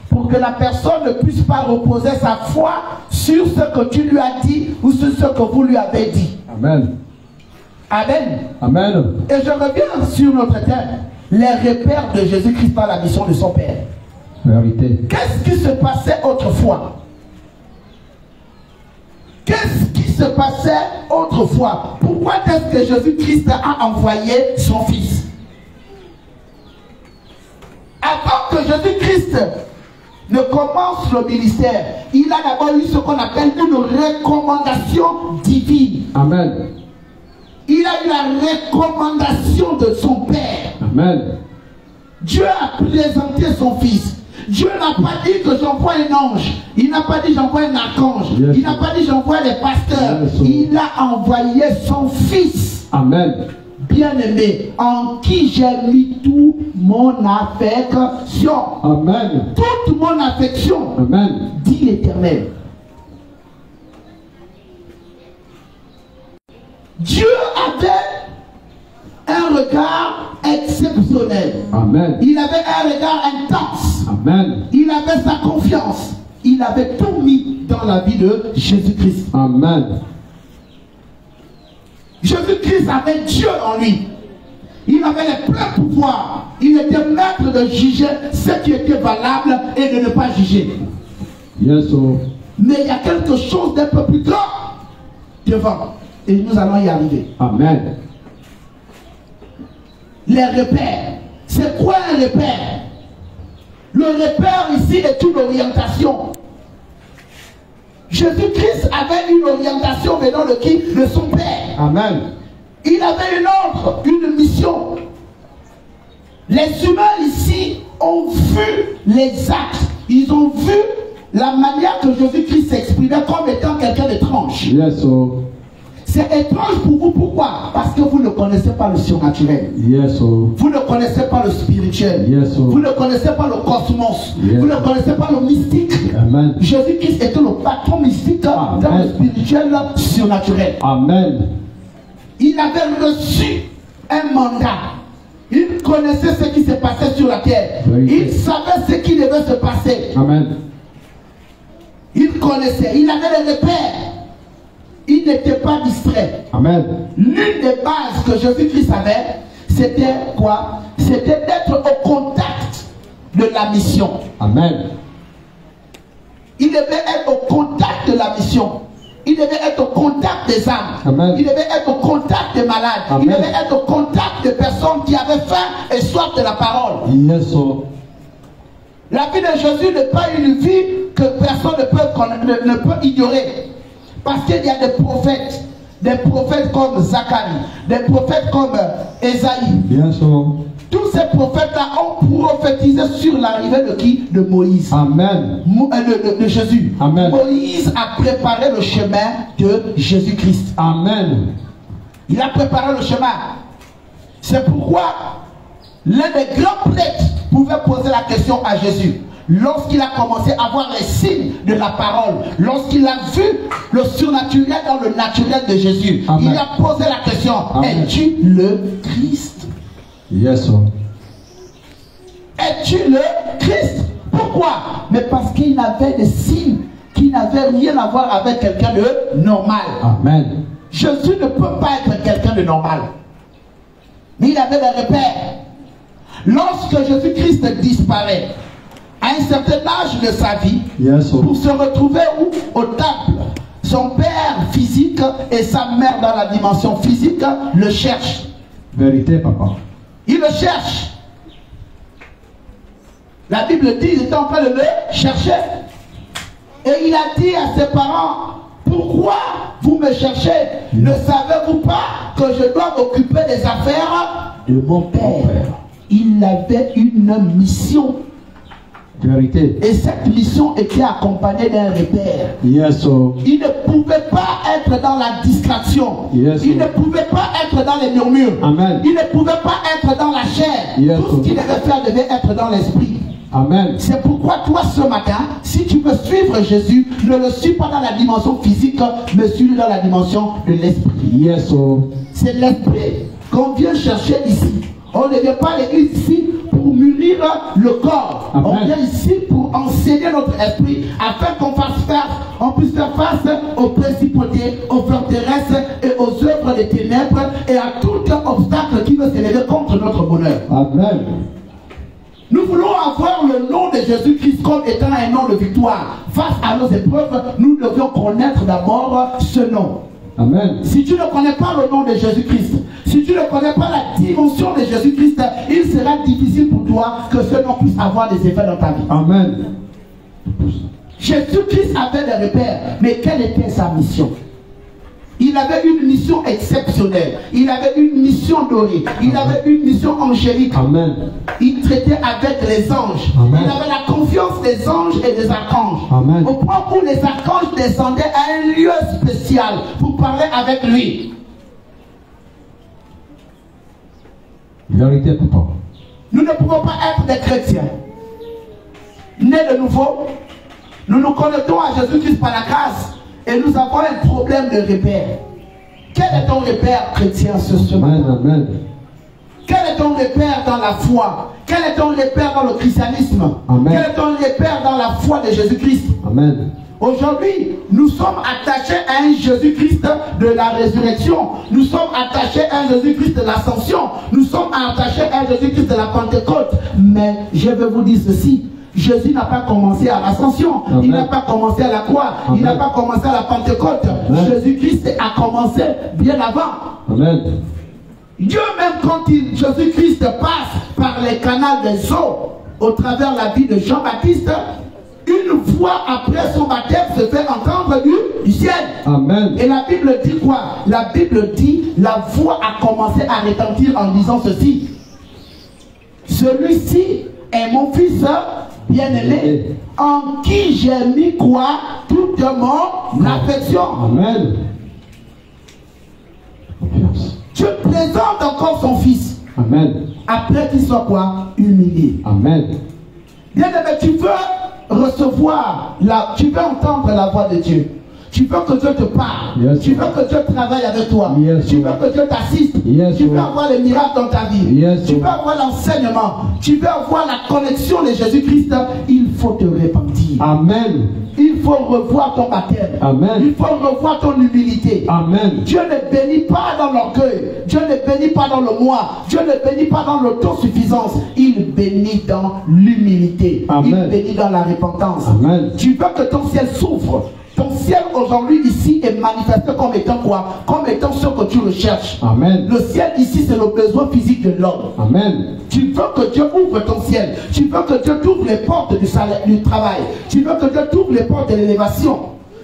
pour que la personne ne puisse pas reposer sa foi sur ce que tu lui as dit ou sur ce que vous lui avez dit. Amen. Amen. Amen. Et je reviens sur notre thème. Les repères de Jésus-Christ par la mission de son Père. Vérité. Qu'est-ce qui se passait autrefois? Qu'est-ce qui se passait autrefois? Pourquoi est-ce que Jésus-Christ a envoyé son Fils? Avant que Jésus-Christ ne commence le ministère, il a d'abord eu ce qu'on appelle une recommandation divine. Amen. Il a eu la recommandation de son Père. Amen. Dieu a présenté son Fils. Dieu n'a pas dit que j'envoie un ange. Il n'a pas dit j'envoie un archange. Yes. Il n'a pas dit j'envoie les pasteurs. Yes. Il a envoyé son Fils. Amen. Bien-aimé, en qui j'ai mis toute mon affection. Amen. Toute mon affection. Amen. Dit l'Éternel. Dieu avait un regard exceptionnel. Amen. Il avait un regard intense. Amen. Il avait sa confiance. Il avait tout mis dans la vie de Jésus-Christ. Amen. Jésus-Christ avait Dieu en lui. Il avait les pleins pouvoirs. Il était maître de juger ce qui était valable et de ne pas juger. Yes, oh. Mais il y a quelque chose d'un peu plus grand devant. Et nous allons y arriver. Amen. Les repères. C'est quoi un repère? Le repère ici est une orientation. Jésus-Christ avait une orientation venant de qui? De son Père. Amen. Il avait une ordre, une mission. Les humains ici ont vu les actes. Ils ont vu la manière que Jésus-Christ s'exprimait comme étant quelqu'un d'étrange. Yes, oh. C'est étrange pour vous, pourquoi? Parce que vous ne connaissez pas le surnaturel. Yes, oh. Vous ne connaissez pas le spirituel. Yes, oh. Vous ne connaissez pas le cosmos. Yes. Vous ne connaissez pas le mystique. Amen. Jésus-Christ était le patron mystique dans le spirituel surnaturel. Amen. Il avait reçu un mandat. Il connaissait ce qui se passait sur la terre. Oui. Il savait ce qui devait se passer. Amen. Il connaissait. Il avait les repères. Il n'était pas distrait. Amen. L'une des bases que Jésus-Christ avait, c'était quoi? C'était d'être au contact de la mission. Amen. Il devait être au contact de la mission. Il devait être au contact des âmes. Amen. Il devait être au contact des malades. Amen. Il devait être au contact de personnes qui avaient faim et soif de la parole. Yes, oh. La vie de Jésus n'est pas une vie que personne ne peut ignorer. Parce qu'il y a des prophètes comme Zacharie, des prophètes comme Ésaïe. Yes, oh. Tous ces prophètes-là ont prophétisé sur l'arrivée de qui? De Moïse. Amen. De Jésus. Amen. Moïse a préparé le chemin de Jésus-Christ. Amen. Il a préparé le chemin. C'est pourquoi l'un des grands prêtres pouvait poser la question à Jésus. Lorsqu'il a commencé à voir les signes de la parole, lorsqu'il a vu le surnaturel dans le naturel de Jésus, Amen. il a posé la question, es-tu le Christ? Yes, oh. Es-tu le Christ? Pourquoi? Mais parce qu'il avait des signes qui n'avaient rien à voir avec quelqu'un de normal. Amen. Jésus ne peut pas être quelqu'un de normal. Mais il avait des repères. Lorsque Jésus-Christ disparaît, à un certain âge de sa vie, yes, oh. pour se retrouver où? Au temple. Son père physique et sa mère dans la dimension physique le cherchent. Vérité, papa. Il le cherche. La Bible dit qu'il était en train de le chercher. Et il a dit à ses parents, pourquoi vous me cherchez? Ne savez-vous pas que je dois m'occuper des affaires de mon père? Il avait une mission. Vérité. Et cette mission était accompagnée d'un repère. Yes, oh. Il ne pouvait pas être dans la distraction. Yes, il ne pouvait pas être dans les murmures. Amen. Il ne pouvait pas être dans la chair. Yes, tout ce qu'il devait faire devait être dans l'esprit. Amen. C'est pourquoi toi ce matin, si tu veux suivre Jésus, ne le suis pas dans la dimension physique, mais suis dans la dimension de l'esprit. Yes, oh. C'est l'esprit qu'on vient chercher ici. On ne vient pas à l'église ici pour mûrir le corps. Amen. On vient ici pour enseigner notre esprit afin qu'on puisse faire face aux principautés, aux forteresses et aux œuvres des ténèbres et à tout obstacle qui veut s'élever contre notre bonheur. Amen. Nous voulons avoir le nom de Jésus-Christ comme étant un nom de victoire. Face à nos épreuves, nous devions connaître d'abord ce nom. Amen. Si tu ne connais pas le nom de Jésus-Christ, si tu ne connais pas la dimension de Jésus-Christ, il sera difficile pour toi que ce nom puisse avoir des effets dans ta vie. Amen. Jésus-Christ avait des repères, mais quelle était sa mission? Il avait une mission exceptionnelle. Il avait une mission dorée. Il avait une mission angélique. Amen. Il traitait avec les anges. Amen. Il avait la confiance des anges et des archanges. Amen. Au point où les archanges descendaient à un lieu spécial pour parler avec lui. Vérité, papa. Nous ne pouvons pas être des chrétiens nés de nouveau. Nous nous connectons à Jésus-Christ par la grâce. Et nous avons un problème de repère. Quel est ton repère chrétien ce matin? Amen. Quel est ton repère dans la foi? Quel est ton repère dans le christianisme? Amen. Quel est ton repère dans la foi de Jésus-Christ? Amen. Aujourd'hui, nous sommes attachés à un Jésus-Christ de la résurrection. Nous sommes attachés à un Jésus-Christ de l'ascension. Nous sommes attachés à un Jésus-Christ de la Pentecôte. Mais je vais vous dire ceci. Jésus n'a pas commencé à l'ascension. Il n'a pas commencé à la croix. Amen. Il n'a pas commencé à la Pentecôte. Jésus-Christ a commencé bien avant. Amen. Dieu même quand Jésus-Christ passe par les canaux des eaux au travers la vie de Jean-Baptiste, une fois après son baptême se fait entendre du ciel. Amen. Et la Bible dit quoi? La Bible dit la voix a commencé à retentir en disant ceci: celui-ci est mon fils bien-aimé, en qui j'ai mis quoi? Toute mon affection. Amen. Dieu présente encore son fils. Amen. Après qu'il soit quoi? Humilié. Amen. Bien-aimé, tu veux recevoir, tu veux entendre la voix de Dieu. Tu veux que Dieu te parle. Yes, tu veux que Dieu travaille avec toi. Yes, tu veux que Dieu t'assiste. Yes, tu veux avoir les miracles dans ta vie. Yes, tu veux avoir l'enseignement. Tu veux avoir la connexion de Jésus-Christ. Il faut te repentir. Amen. Il faut revoir ton baptême. Amen. Il faut revoir ton humilité. Amen. Dieu ne bénit pas dans l'orgueil. Dieu ne bénit pas dans le moi. Dieu ne bénit pas dans l'autosuffisance. Il bénit dans l'humilité. Il bénit dans la repentance. Amen. Tu veux que ton ciel souffre. Ton ciel aujourd'hui ici est manifesté comme étant quoi? Comme étant ce que tu recherches. Amen. Le ciel ici c'est le besoin physique de l'homme. Amen. Tu veux que Dieu ouvre ton ciel. Tu veux que Dieu t'ouvre les portes du salaire, du travail. Tu veux que Dieu t'ouvre les portes de l'élévation.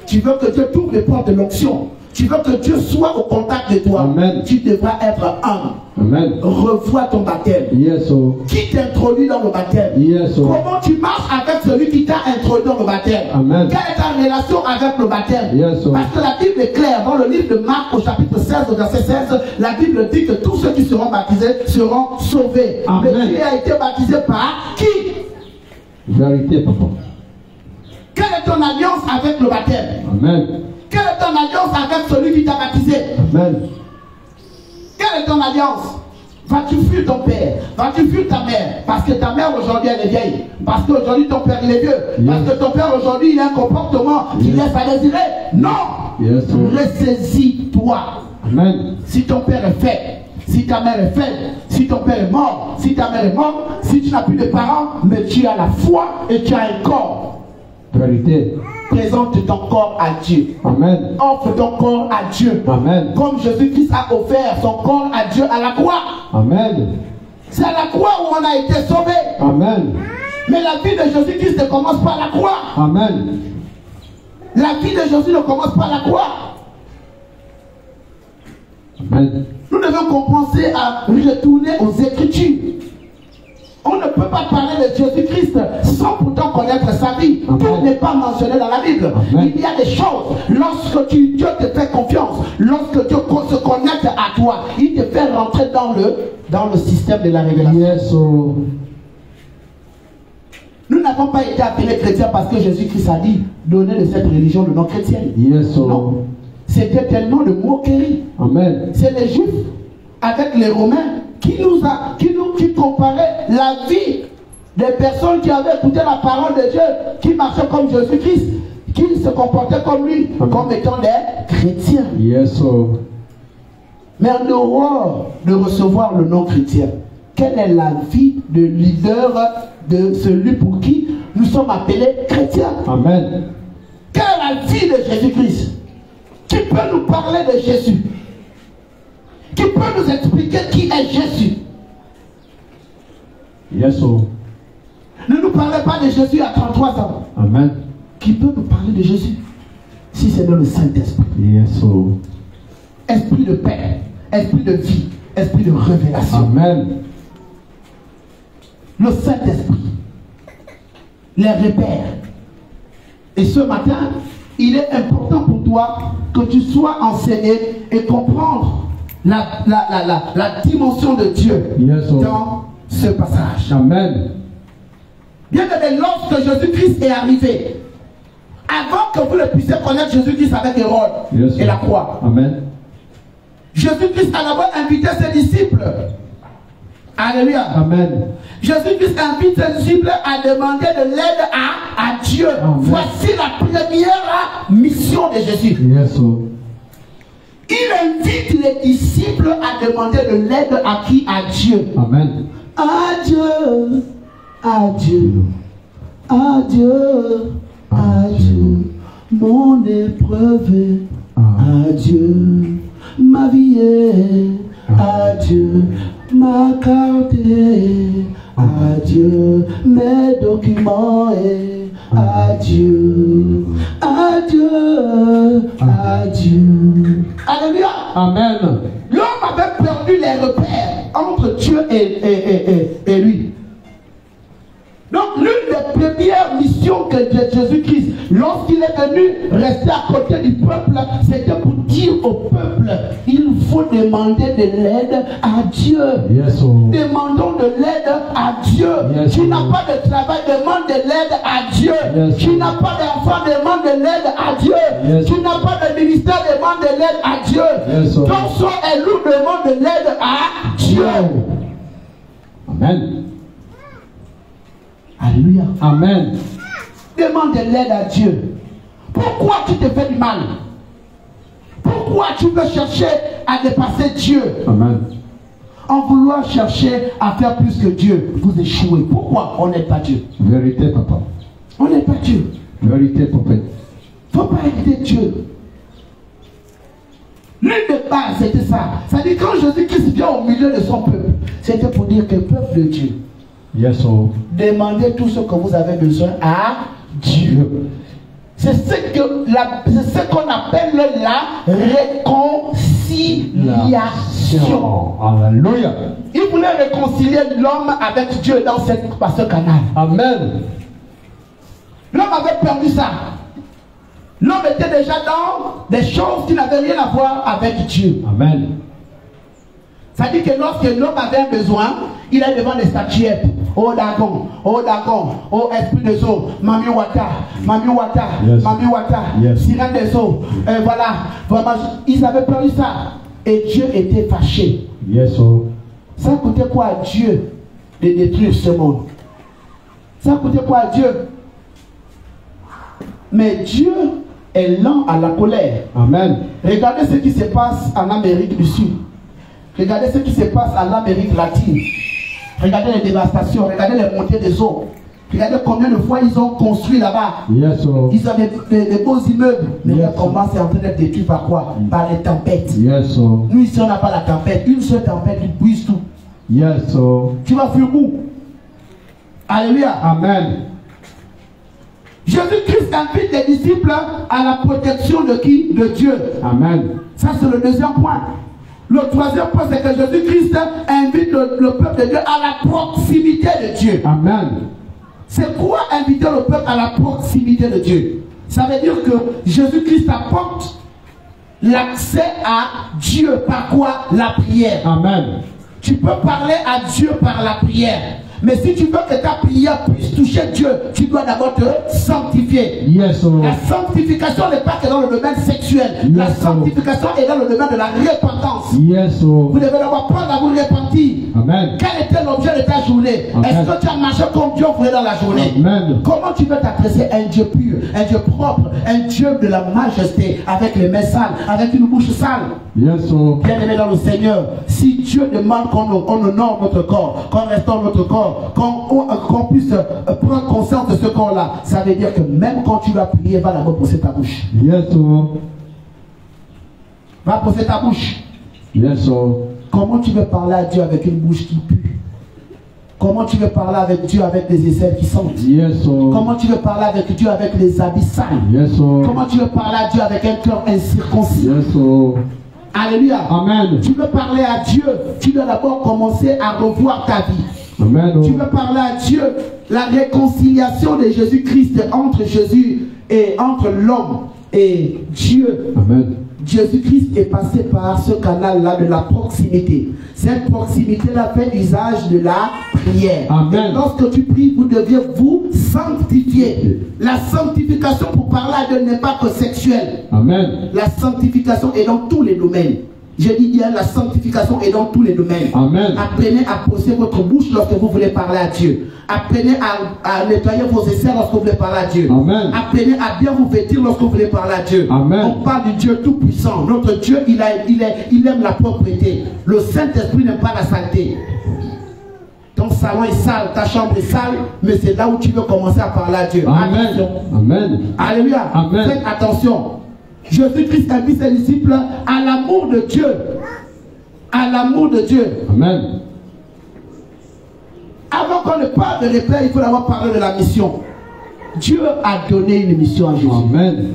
Tu veux que Dieu t'ouvre les portes de l'onction. Tu veux que Dieu soit au contact de toi. Amen. Tu devras être humble. Amen. Revois ton baptême. Yes, oh. Qui t'introduit dans le baptême? Yes, oh. Comment tu marches avec celui qui t'a introduit dans le baptême? Amen. Quelle est ta relation avec le baptême? Yes, oh. Parce que la Bible est claire. Dans le livre de Marc au chapitre 16 au verset 16, la Bible dit que tous ceux qui seront baptisés seront sauvés. Amen. Mais tu as été baptisé par qui? Vérité, papa. Quelle est ton alliance avec le baptême? Amen. Quelle est ton alliance avec celui qui t'a baptisé? Amen. Quelle est ton alliance? Vas-tu fuir ton père? Vas-tu fuir ta mère? Parce que ta mère aujourd'hui elle est vieille. Parce qu'aujourd'hui ton père il est vieux. Yes. Parce que ton père aujourd'hui il a un comportement qui laisse à désirer. Non! Yes. Ressaisis-toi. Amen. Si ton père est faible, si ta mère est faible, si ton père est mort, si ta mère est morte, si tu n'as plus de parents, mais tu as la foi et tu as un corps. Vérité. Présente ton corps à Dieu. Amen. Offre ton corps à Dieu. Amen. Comme Jésus-Christ a offert son corps à Dieu à la croix. Amen. C'est à la croix où on a été sauvé. Amen. Mais la vie de Jésus-Christ ne commence pas à la croix. Amen. La vie de Jésus ne commence pas à la croix. Amen. Nous devons commencer à retourner aux Écritures. On ne peut pas parler de Jésus-Christ sans pourtant connaître sa vie. Amen. Tout n'est pas mentionné dans la Bible. Amen. Il y a des choses. Lorsque Dieu te fait confiance, lorsque Dieu se connecte à toi, il te fait rentrer dans le système de la révélation. Yes, oh. Nous n'avons pas été appelés chrétiens parce que Jésus-Christ a dit donner de cette religion le nom chrétienne. Yes, oh. Non. C'était tellement de moquerie. Amen. C'est les Juifs avec les Romains qui comparaient la vie Des personnes qui avaient écouté la parole de Dieu, qui marchaient comme Jésus-Christ, qui se comportaient comme lui, comme étant des chrétiens. Yes, sir. Mais en dehors de recevoir le nom chrétien, quelle est la vie de leader de celui pour qui nous sommes appelés chrétiens? Amen. Quelle est la vie de Jésus-Christ? Qui peut nous parler de Jésus? Qui peut nous expliquer qui est Jésus? Yes, sir. Ne nous parlez pas de Jésus à 33 ans. Amen. Qui peut nous parler de Jésus? Si c'est dans le Saint-Esprit. Yes, sir. Esprit de paix, esprit de vie, esprit de révélation. Amen. Le Saint-Esprit, les repères. Et ce matin, il est important pour toi que tu sois enseigné et comprendre la dimension de Dieu dans ce passage. Amen. Bien que lorsque Jésus-Christ est arrivé, avant que vous ne puissiez connaître Jésus-Christ avec Hérode et la croix, Amen. Jésus-Christ a d'abord invité ses disciples. Alléluia. Amen. Jésus-Christ invite ses disciples à demander de l'aide à Dieu. Amen. Voici la première mission de Jésus. Yes, sir. Il invite les disciples à demander de l'aide à qui? À Dieu. Amen. À Dieu. À Dieu. À Dieu. À Dieu. Mon épreuve. À Dieu. Ma vie est à Dieu. Ma carte est à Dieu. Mes documents est à Dieu. À Dieu. À Dieu. Alléluia. Amen. L'homme avait perdu les repères entre Dieu et lui. Donc l'une des premières missions que Jésus-Christ, lorsqu'il est venu rester à côté du peuple, c'était pour dire au peuple, il faut demander de l'aide à Dieu. Yes, sir. Demandons de l'aide à Dieu. Yes, tu n'as pas de travail, demande de l'aide à Dieu. Yes, tu n'as pas d'enfant, demande de l'aide à Dieu. Yes, tu n'as pas de ministère, demande de l'aide à Dieu. Yes, sir. Ton soin est lourd, demande de l'aide à Dieu. Amen. Alléluia. Amen. Demande de l'aide à Dieu. Pourquoi tu te fais du mal? Pourquoi tu veux chercher à dépasser Dieu? Amen. En vouloir chercher à faire plus que Dieu, vous échouez. Pourquoi on n'est pas Dieu? Vérité, papa. On n'est pas Dieu. Vérité, prophète. Il ne faut pas éviter Dieu. L'une des bases, c'était ça. C'est-à-dire quand Jésus-Christ vient au milieu de son peuple, c'était pour dire que le peuple de Dieu, yes, sir. demandez tout ce que vous avez besoin à Dieu. C'est ce qu'on appelle la réconciliation. Alléluia. Il voulait réconcilier l'homme avec Dieu dans ce canal. Amen. L'homme avait perdu ça. L'homme était déjà dans des choses qui n'avaient rien à voir avec Dieu. Amen. Ça dit que lorsque l'homme avait un besoin, il est devant des statuettes. Oh Dagon, oh esprit des eaux, Mami Wata, yes. Mami Wata, yes. Sirène des eaux. Voilà, vraiment, ils avaient perdu ça. Et Dieu était fâché. Yes, sir. Ça coûtait quoi à Dieu de détruire ce monde? Ça coûtait quoi à Dieu? Mais Dieu est lent à la colère. Amen. Regardez ce qui se passe en Amérique du Sud. Regardez ce qui se passe en Amérique latine. Regardez les dévastations, regardez les montées des eaux. Regardez combien de fois ils ont construit là-bas. Yes, sir. Ils ont des beaux immeubles. Mais yes, comment c'est en train d'être détruit par quoi? Par les tempêtes. Yes, sir. Nous ici on n'a pas la tempête. Une seule tempête qui brise tout. Yes, sir. Tu vas fuir où? Alléluia. Amen. Jésus-Christ invite les disciples à la protection de qui? De Dieu. Amen. Ça c'est le deuxième point. Le troisième point, c'est que Jésus-Christ invite le peuple de Dieu à la proximité de Dieu. Amen. C'est quoi inviter le peuple à la proximité de Dieu? Ça veut dire que Jésus-Christ apporte l'accès à Dieu. Par quoi? La prière. Amen. Tu peux parler à Dieu par la prière. Mais si tu veux que ta prière puisse toucher Dieu, tu dois d'abord te sanctifier. Yes, la sanctification n'est pas que dans le domaine sexuel. Yes, la sanctification est dans le domaine de la repentance. Yes, vous devez d'abord prendre à vous repentir. Amen. Quel était l'objet de ta journée? Est-ce que tu as marché comme Dieu voulait dans la journée? Amen. Comment tu veux t'adresser à un Dieu pur, un Dieu propre, un Dieu de la majesté, avec les mains sales, avec une bouche sale? Yes, bien-aimé dans le Seigneur, si Dieu demande qu'on honore notre corps, qu'on restaure notre corps, qu'on puisse prendre conscience de ce corps-là, ça veut dire que même quand tu vas prier, va d'abord pousser ta bouche. Yes, va pousser ta bouche. Yes, comment tu veux parler à Dieu avec une bouche qui pue? Comment tu veux parler avec Dieu avec des aisselles qui sentent? Yes, comment tu veux parler avec Dieu avec les habits sales? Yes, comment tu veux parler à Dieu avec un cœur incirconcis? Yes, Alléluia. Amen. Tu veux parler à Dieu, tu dois d'abord commencer à revoir ta vie. Amen. Tu veux parler à Dieu, la réconciliation de Jésus-Christ entre Jésus et entre l'homme et Dieu. Amen. Jésus-Christ est passé par ce canal-là de la proximité. Cette proximité-là fait usage de la prière. Amen. Et lorsque tu pries, vous devez vous sanctifier. La sanctification pour parler à Dieu n'est pas que sexuelle. Amen. La sanctification est dans tous les domaines. Je dis bien, la sanctification est dans tous les domaines. Amen. Apprenez à poser votre bouche lorsque vous voulez parler à Dieu. Apprenez à nettoyer vos aisselles lorsque vous voulez parler à Dieu. Amen. Apprenez à bien vous vêtir lorsque vous voulez parler à Dieu. Amen. On parle du Dieu tout-puissant. Notre Dieu, il aime la propreté. Le Saint-Esprit n'aime pas la saleté. Ton salon est sale, ta chambre est sale, mais c'est là où tu veux commencer à parler à Dieu. Amen. Attention. Amen. Alléluia. Amen. Faites attention. Jésus-Christ a mis ses disciples à l'amour de Dieu. À l'amour de Dieu. Amen. Avant qu'on ne parle de l'épée, il faut d'abord parler de la mission. Dieu a donné une mission à Jésus. Amen.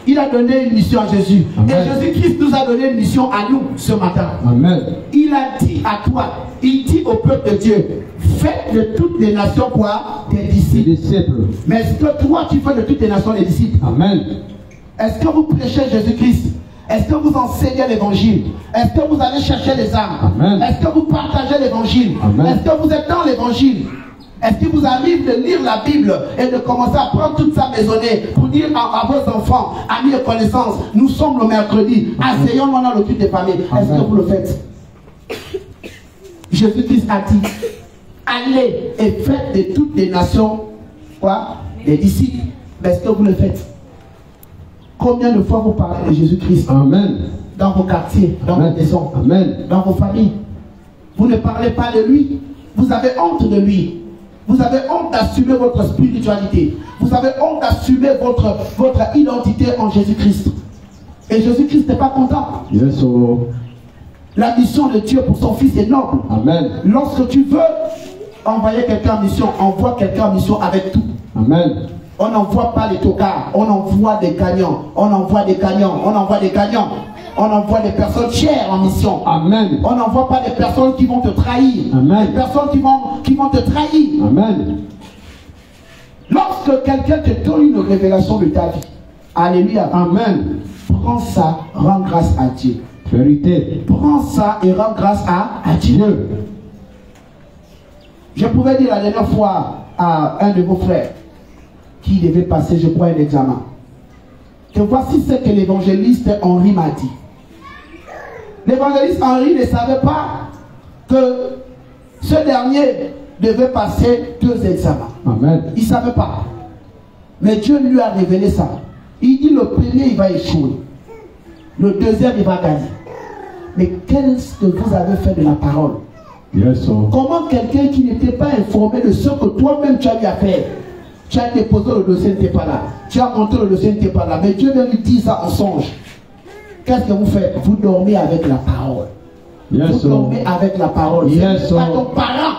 Il a donné une mission à Jésus. Amen. Et Jésus-Christ nous a donné une mission à nous ce matin. Amen. Il a dit à toi, il dit au peuple de Dieu, faites de toutes les nations quoi? Des disciples. Des disciples. Mais est-ce que toi tu fais de toutes les nations des disciples? Amen. Est-ce que vous prêchez Jésus-Christ? Est-ce que vous enseignez l'évangile? Est-ce que vous allez chercher les âmes? Amen. Est-ce que vous partagez l'évangile? Est-ce que vous êtes dans l'évangile? Est-ce qu'il vous arrive de lire la Bible et de commencer à prendre toute sa maisonnée pour dire à vos enfants, amis et connaissances, nous sommes le mercredi, asseyons-nous dans le culte des familles? Est-ce que vous le faites? Jésus-Christ a dit, allez et faites de toutes les nations quoi? Des disciples. Mais est-ce que vous le faites? Combien de fois vous parlez de Jésus-Christ? Amen. Dans vos quartiers, dans vos maisons, Amen. dans vos familles. Vous ne parlez pas de lui. Vous avez honte de lui. Vous avez honte d'assumer votre spiritualité. Vous avez honte d'assumer votre identité en Jésus-Christ. Et Jésus-Christ n'est pas content. Yes, La mission de Dieu pour son Fils est noble. Amen. Lorsque tu veux envoyer quelqu'un en mission, envoie quelqu'un en mission avec tout. Amen. On n'envoie pas les tocards, on envoie des gagnants, on envoie des gagnants, on envoie des gagnants. On envoie des personnes chères en mission. Amen. On n'envoie pas des personnes qui vont te trahir. Amen. Des personnes qui vont te trahir. Amen. Lorsque quelqu'un te donne une révélation de ta vie, alléluia, amen, prends ça, rends grâce à Dieu. Vérité. Prends ça et rends grâce à Dieu. Je pouvais dire la dernière fois à un de vos frères qui devait passer, je crois, un examen, que voici ce que l'évangéliste Henri m'a dit. L'évangéliste Henri ne savait pas que ce dernier devait passer 2 examens. Amen. Il ne savait pas. Mais Dieu lui a révélé ça. Il dit le premier, il va échouer. Le deuxième, il va gagner. Mais qu'est-ce que vous avez fait de la parole? Yes, comment quelqu'un qui n'était pas informé de ce que toi-même tu as eu à faire, tu as déposé le dossier, n'était pas là. Tu as monté le dossier, n'était pas là. Mais Dieu vient lui dire ça en songe. Qu'est-ce que vous faites? Vous dormez avec la parole. Yes, vous dormez avec la parole. Yes, ce n'est pas ton parent.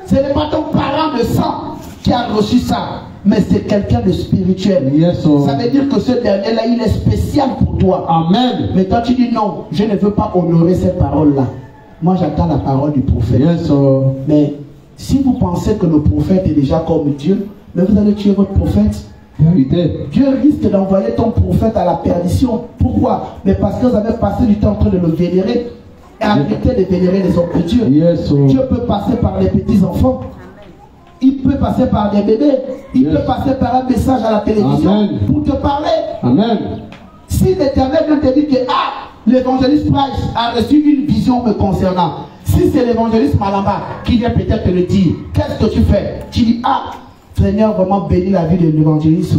Ce n'est pas ton parent de sang qui a reçu ça. Mais c'est quelqu'un de spirituel. Yes, ça veut dire que ce dernier-là, il est spécial pour toi. Amen. Mais toi, tu dis non, je ne veux pas honorer cette parole-là. Moi, j'attends la parole du prophète. Yes, mais si vous pensez que le prophète est déjà comme Dieu, mais vous allez tuer votre prophète. Vérité. Dieu risque d'envoyer ton prophète à la perdition. Pourquoi? Mais parce que vous avez passé du temps en train de le vénérer. Et arrêtez de vénérer les hommes de Dieu. Yes, Dieu peut passer par les petits-enfants. Il peut passer par des bébés. Il peut passer par un message à la télévision. Amen. Pour te parler. Amen. Si l'Éternel vient te dire que l'évangéliste Price a reçu une vision me concernant, si Si c'est l'évangéliste Malamba qui vient peut-être te le dire, qu'est-ce que tu fais? Tu dis, ah, Seigneur, vraiment bénis la vie de l'évangéliste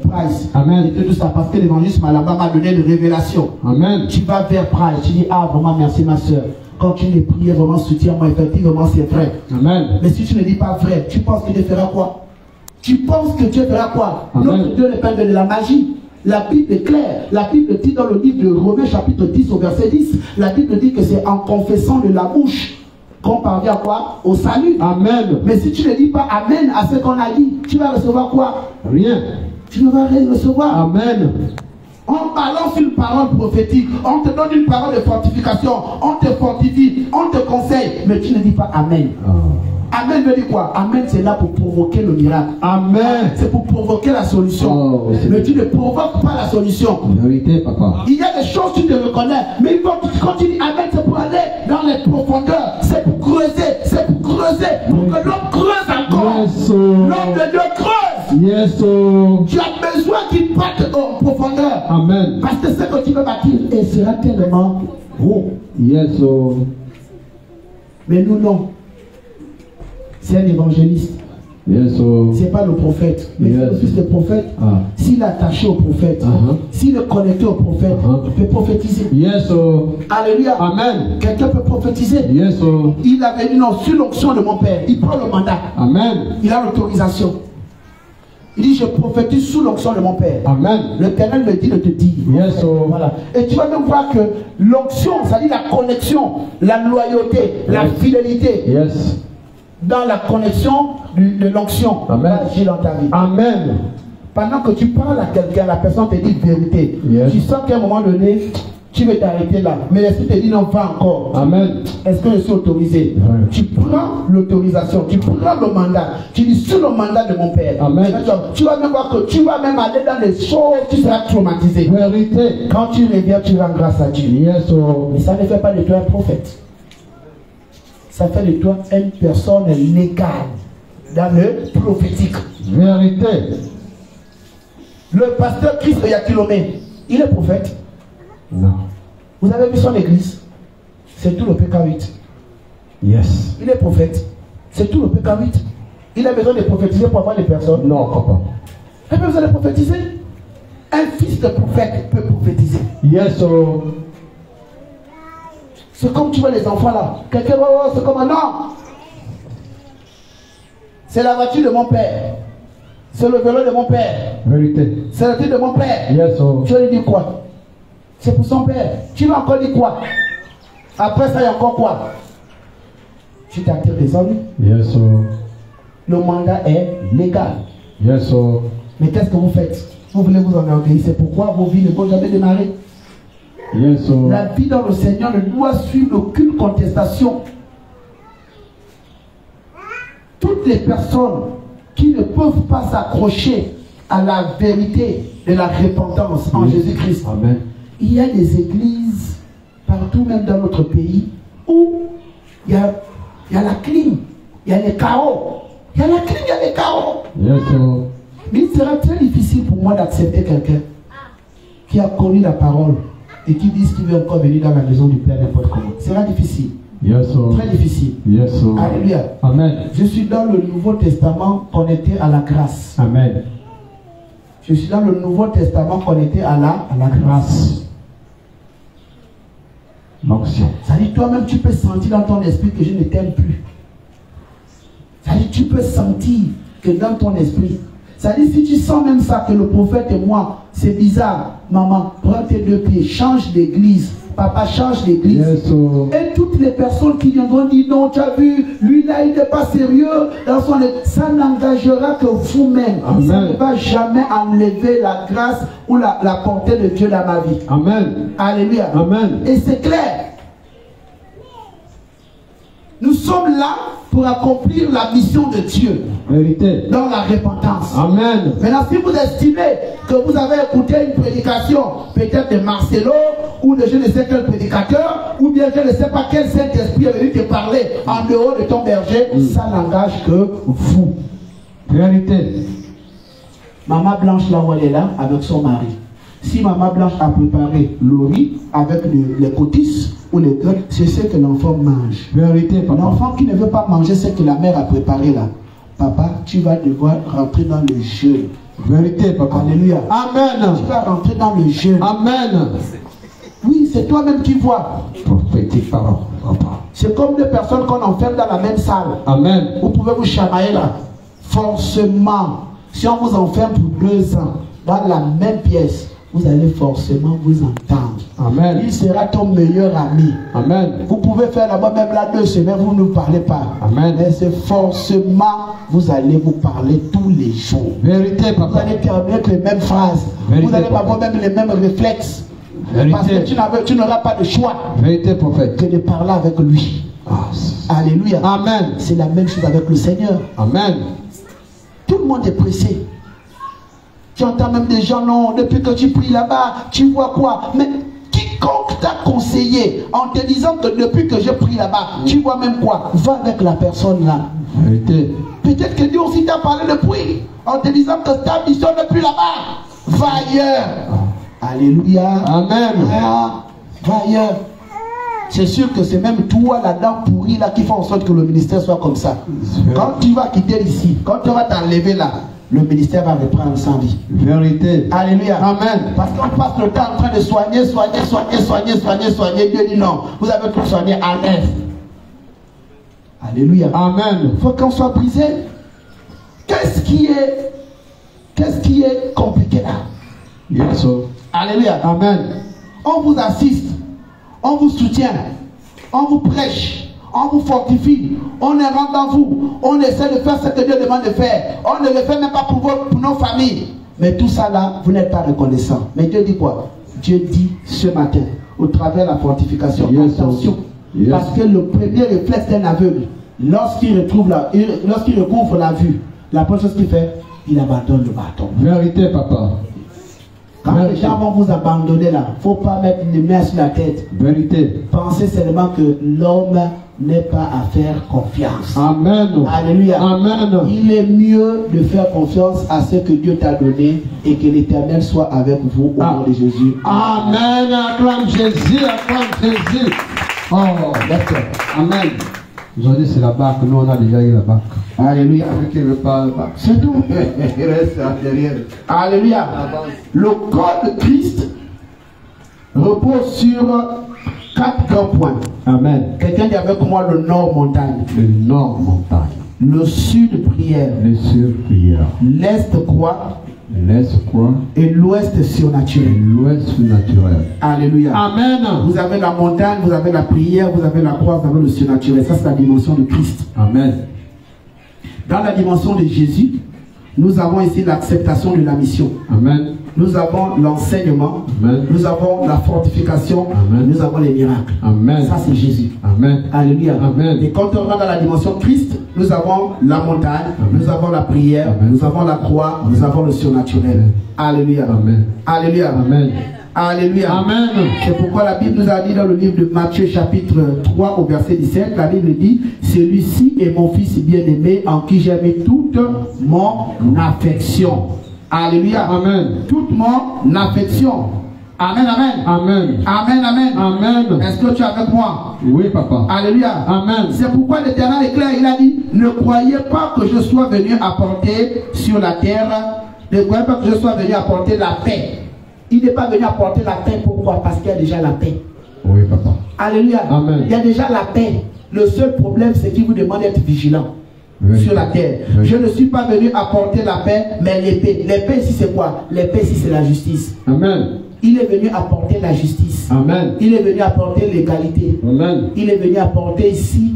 Price. Amen. Et tout ça, parce que l'évangéliste Malamba m'a donné une révélation. Amen. Tu vas vers Price, tu dis, ah, vraiment merci ma soeur. Continue de prier, vraiment soutiens-moi, effectivement c'est vrai. Amen. Mais si tu ne dis pas vrai, tu penses que Dieu fera quoi? Tu penses que Dieu fera quoi? Amen. Notre Dieu n'est pas de la magie. La Bible est claire. La Bible dit dans le livre de Romains chapitre 10 au verset 10, la Bible dit que c'est en confessant de la bouche qu'on parvient à quoi? Au salut. Amen. Mais si tu ne dis pas Amen à ce qu'on a dit, tu vas recevoir quoi? Rien. Tu ne vas rien recevoir. Amen. On balance une parole prophétique, on te donne une parole de fortification, on te fortifie, on te conseille, mais tu ne dis pas Amen. Amen veut dire quoi? Amen, c'est là pour provoquer le miracle. Amen. C'est pour provoquer la solution. Mais tu ne provoques pas la solution. Vérité, papa. Il y a des choses que tu te reconnais, mais quand tu dis Amen, c'est pour aller dans les profondeurs. C'est pour creuser, pour que l'homme creuse encore. Yes, l'homme de Dieu creuse. Yes, tu as besoin qu'il parte en profondeur. Amen. Parce que ce que tu veux bâtir sera tellement haut. Yes, mais nous, non. C'est un évangéliste. Yes, c'est pas le prophète. Mais le fils du prophète, s'il est attaché au prophète, s'il est connecté au prophète, il peut prophétiser. Yes, Alléluia. Amen. Quelqu'un peut prophétiser. Yes, il avait dit non, sur l'onction de mon père, il prend le mandat. Amen. Il a l'autorisation. Il dit, je prophétise sous l'onction de mon père. Amen. L'Éternel me dit de te dire. Yes, voilà. Et tu vas même voir que l'onction, ça dit la connexion, la loyauté, la fidélité. Yes. Dans la connexion de l'onction va agir dans ta vie. Amen. Pendant que tu parles à quelqu'un, la personne te dit vérité. Yes. Tu sens qu'à un moment donné, tu veux t'arrêter là. Mais l'esprit te dit non, va encore. Amen. Est-ce que je suis autorisé? Tu prends l'autorisation, tu prends le mandat. Tu dis sous le mandat de mon père. Amen. Tu vas même voir que tu vas même aller dans des choses, tu seras traumatisé. Vérité. Quand tu reviens, tu rends grâce à Dieu. Yes, mais ça ne fait pas de toi un prophète. Ça fait de toi une personne légale dans le prophétique. Vérité. Le pasteur Christ Yakilomé, il est prophète? Non. Vous avez vu son église? C'est tout le PK8. Yes. Il est prophète. C'est tout le PK8. Il a besoin de prophétiser pour avoir des personnes? Non, papa. Il n'a pas besoin de prophétiser. Un fils de prophète peut prophétiser. Yes, c'est comme tu vois les enfants là. Quelqu'un va voir, c'est comme un non. C'est la voiture de mon père. C'est le vélo de mon père. Vérité. C'est le truc de mon père. Yes, tu vas lui dire quoi? C'est pour son père. Tu vas encore dire quoi? Après ça, il y a encore quoi? Tu t'attires des hommes. Yes, le mandat est légal. Yes, mais qu'est-ce que vous faites? Vous voulez vous enorgueillir. C'est pourquoi vos vies ne vont jamais démarrer. Yes, la vie dans le Seigneur ne doit suivre aucune contestation. Toutes les personnes qui ne peuvent pas s'accrocher à la vérité de la repentance en Jésus-Christ. Amen. Il y a des églises partout, même dans notre pays, où il y a la clim, il y a les carreaux. Il y a la clim, il y a les carreaux. Yes, mais il sera très difficile pour moi d'accepter quelqu'un qui a connu la parole et qui dit qu'il veut encore venir dans la maison du Père n'importe comment. Ce sera difficile. Yes, très difficile. Yes, Alléluia. Amen. Je suis dans le Nouveau Testament connecté à la grâce. Amen. Je suis dans le Nouveau Testament connecté à la grâce. L'onction. Ça dit, toi-même, tu peux sentir dans ton esprit que je ne t'aime plus. Ça dit, tu peux sentir que dans ton esprit. Ça dit, si tu sens même ça, que le prophète et moi, c'est bizarre. Maman, prends tes deux pieds, change d'église. Papa, change d'église. Yes, et toutes les personnes qui viendront dire, non, tu as vu, lui là, il n'est pas sérieux. Dans son... Ça n'engagera que vous-même. Ça ne va jamais enlever la grâce ou la portée de Dieu dans ma vie. Amen. Alléluia. Amen. Et c'est clair. Nous sommes là pour accomplir la mission de Dieu. Vérité. Dans la repentance. Amen. Maintenant, si vous estimez que vous avez écouté une prédication, peut-être de Marcelo, ou de je ne sais quel prédicateur, ou bien je ne sais pas quel Saint-Esprit est venu te parler en dehors de ton berger, ça n'engage que vous. Vérité. Maman Blanche, là où elle est là, avec son mari. Si maman blanche a préparé le riz avec les cotisses ou les graines, c'est ce que l'enfant mange. Vérité, papa. L'enfant qui ne veut pas manger ce que la mère a préparé là, papa, tu vas devoir rentrer dans le jeûne. Vérité, papa. Alléluia. Amen. Tu vas rentrer dans le jeûne. Amen. Oui, c'est toi-même qui vois. Prophétique parole, papa. C'est comme deux personnes qu'on enferme dans la même salle. Amen. Vous pouvez vous chamailler là. Forcément, si on vous enferme pour 2 ans dans la même pièce, vous allez forcément vous entendre. Amen. Il sera ton meilleur ami. Amen. Vous pouvez faire là-bas même là 2 semaines, vous ne parlez pas. Amen. Mais c'est forcément, vous allez vous parler tous les jours. Vérité, papa. Vous allez terminer avec les mêmes phrases. Vérité, vous allez papa. avoir même les mêmes réflexes. Vérité. Parce que tu n'auras pas de choix. Vérité, prophète. Que de parler avec lui. Alléluia. Amen. C'est la même chose avec le Seigneur. Amen. Tout le monde est pressé. Tu entends même des gens, non, depuis que tu pries là-bas, tu vois quoi? Mais quiconque t'a conseillé en te disant que depuis que je prie là-bas, tu vois même quoi? Va avec la personne là. Vérité. Peut-être que Dieu aussi t'a parlé depuis en te disant que ta mission n'est plus là-bas. Va ailleurs. Alléluia. Amen. Va ailleurs. C'est sûr que c'est même toi là-dedans pourri là qui fait en sorte que le ministère soit comme ça. Quand tu vas quitter ici, quand tu vas t'enlever là, le ministère va reprendre sa vie. Vérité. Alléluia. Amen. Parce qu'on passe le temps en train de soigner. Dieu dit non. Vous avez tout soigné en neuf. Alléluia. Amen. Il faut qu'on soit brisé. Qu'est-ce qui est compliqué là? Yes, sir. Alléluia. Amen. On vous assiste. On vous soutient. On vous prêche. On vous fortifie, on est rentre dans vous, on essaie de faire ce que Dieu demande de faire. On ne le fait même pas pour nos familles. Mais tout ça là, vous n'êtes pas reconnaissant. Mais Dieu dit quoi? Dieu dit ce matin, au travers de la fortification, attention. Yes. Parce que le premier réflexe d'un aveugle, lorsqu'il recouvre la vue, la première chose qu'il fait, il abandonne le bâton. Vérité, papa. Quand les gens vont vous abandonner là, il ne faut pas mettre les mains sur la tête. Vérité. Pensez seulement que l'homme n'est pas à faire confiance. Amen. Alléluia. Amen. Il est mieux de faire confiance à ce que Dieu t'a donné et que l'Éternel soit avec vous au nom de Jésus. Amen. Acclame Jésus. Acclame Jésus. Oh, d'accord. Amen. Aujourd'hui, c'est la barque. Nous, on a déjà eu la barque. Alléluia. Qui ne veut pas la barque. C'est tout. Il reste derrière. Alléluia. Le corps de Christ repose sur 4 grands points. Amen. Quelqu'un dit avec moi le nord montagne. Le nord montagne. Le sud prière. Le sud prière. L'est croix. L'est croix. Et l'ouest surnaturel. L'ouest surnaturel. Alléluia. Amen. Vous avez la montagne, vous avez la prière, vous avez la croix, vous avez le surnaturel. Ça, c'est la dimension de Christ. Amen. Dans la dimension de Jésus, nous avons ici l'acceptation de la mission. Amen. Nous avons l'enseignement. Amen. Nous avons la fortification. Amen. Nous avons les miracles. Amen. Ça, c'est Jésus. Amen. Alléluia. Amen. Et quand on rentre dans la dimension Christ, nous avons la montagne, Amen. nous avons la prière, Amen. nous avons la croix, Amen. nous avons le surnaturel. Amen. Alléluia. Amen. Alléluia. Amen. Alléluia. Amen. C'est pourquoi la Bible nous a dit dans le livre de Matthieu chapitre 3 au verset 17, la Bible dit, celui-ci est mon fils bien-aimé en qui j'ai mis toute mon affection. Alléluia. Amen. Toute mon affection. Amen, amen. Amen. Amen, amen. Amen. Est-ce que tu es avec moi? Oui, papa. Alléluia. Amen. C'est pourquoi l'Éternel est clair, il a dit, ne croyez pas que je sois venu apporter sur la terre, ne croyez pas que je sois venu apporter la paix. Il n'est pas venu apporter la paix, pourquoi? Parce qu'il y a déjà la paix. Oui, papa. Alléluia. Amen. Il y a déjà la paix. Le seul problème, c'est qu'il vous demande d'être vigilant. Oui. Sur la terre. Oui. Je ne suis pas venu apporter la paix, mais l'épée. L'épée ici c'est quoi? L'épée ici c'est la justice. Amen. Il est venu apporter la justice. Amen. Il est venu apporter l'égalité. Amen. Il est venu apporter ici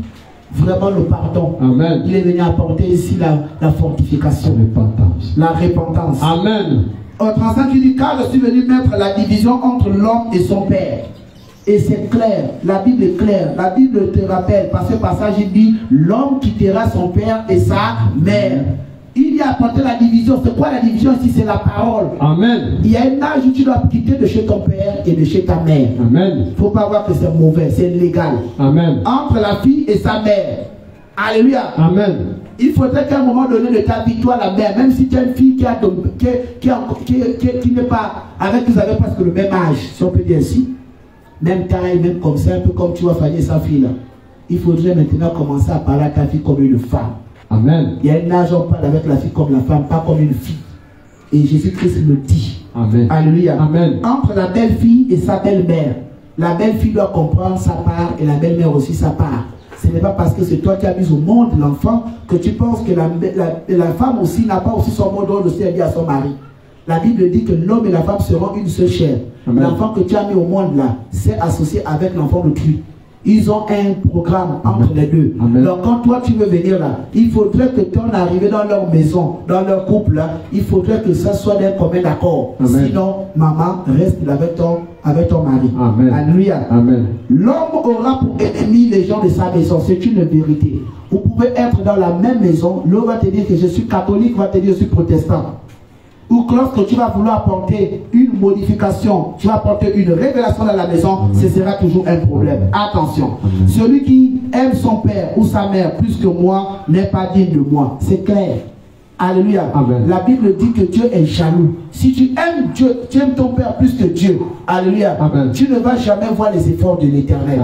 vraiment le pardon. Amen. Il est venu apporter ici la fortification. Repentance. La repentance. Amen. Autre instant qui dit, car je suis venu mettre la division entre l'homme et son père. Et c'est clair, la Bible est claire. La Bible te rappelle, par ce passage, il dit, l'homme quittera son père et sa mère. Il y a apporté la division. C'est quoi la division ici? C'est la parole. Amen. Il y a un âge où tu dois quitter de chez ton père et de chez ta mère. Amen. Il ne faut pas voir que c'est mauvais, c'est légal. Amen. Entre la fille et sa mère. Alléluia. Amen. il faudrait qu'à un moment donné de ta vie, toi la mère, même si tu as une fille qui n'est pas avec, vous avez presque le même âge, si on peut dire ainsi, même taille, même comme ça, un peu comme tu vas faire sa fille là. Il faudrait maintenant commencer à parler à ta fille comme une femme. Amen. Il y a un âge, on parle avec la fille comme la femme, pas comme une fille. Et Jésus-Christ le dit. Amen. Alléluia. Amen. Entre la belle-fille et sa belle-mère, la belle-fille doit comprendre sa part et la belle-mère aussi sa part. Ce n'est pas parce que c'est toi qui as mis au monde l'enfant que tu penses que la femme aussi n'a pas aussi son mot d'ordre aussi à dire à son mari. La Bible dit que l'homme et la femme seront une seule chair. L'enfant que tu as mis au monde là, c'est associé avec l'enfant de Dieu. Ils ont un programme entre les deux. Amen. Donc quand toi tu veux venir là, il faudrait que ton arrivée dans leur maison, dans leur couple là, il faudrait que ça soit d'un commun accord. Sinon, maman reste avec ton mari. Amen. Alléluia. L'homme aura pour ennemi les gens de sa maison. C'est une vérité. Vous pouvez être dans la même maison. L'homme va te dire que je suis catholique, va te dire que je suis protestant. Ou que lorsque tu vas vouloir apporter une modification, tu vas apporter une révélation dans la maison, ce sera toujours un problème. Attention, celui qui aime son père ou sa mère plus que moi n'est pas digne de moi. C'est clair. Alléluia. Amen. La Bible dit que Dieu est jaloux. Si tu aimes Dieu, tu aimes ton père plus que Dieu. Alléluia. Amen. Tu ne vas jamais voir les efforts de l'Éternel.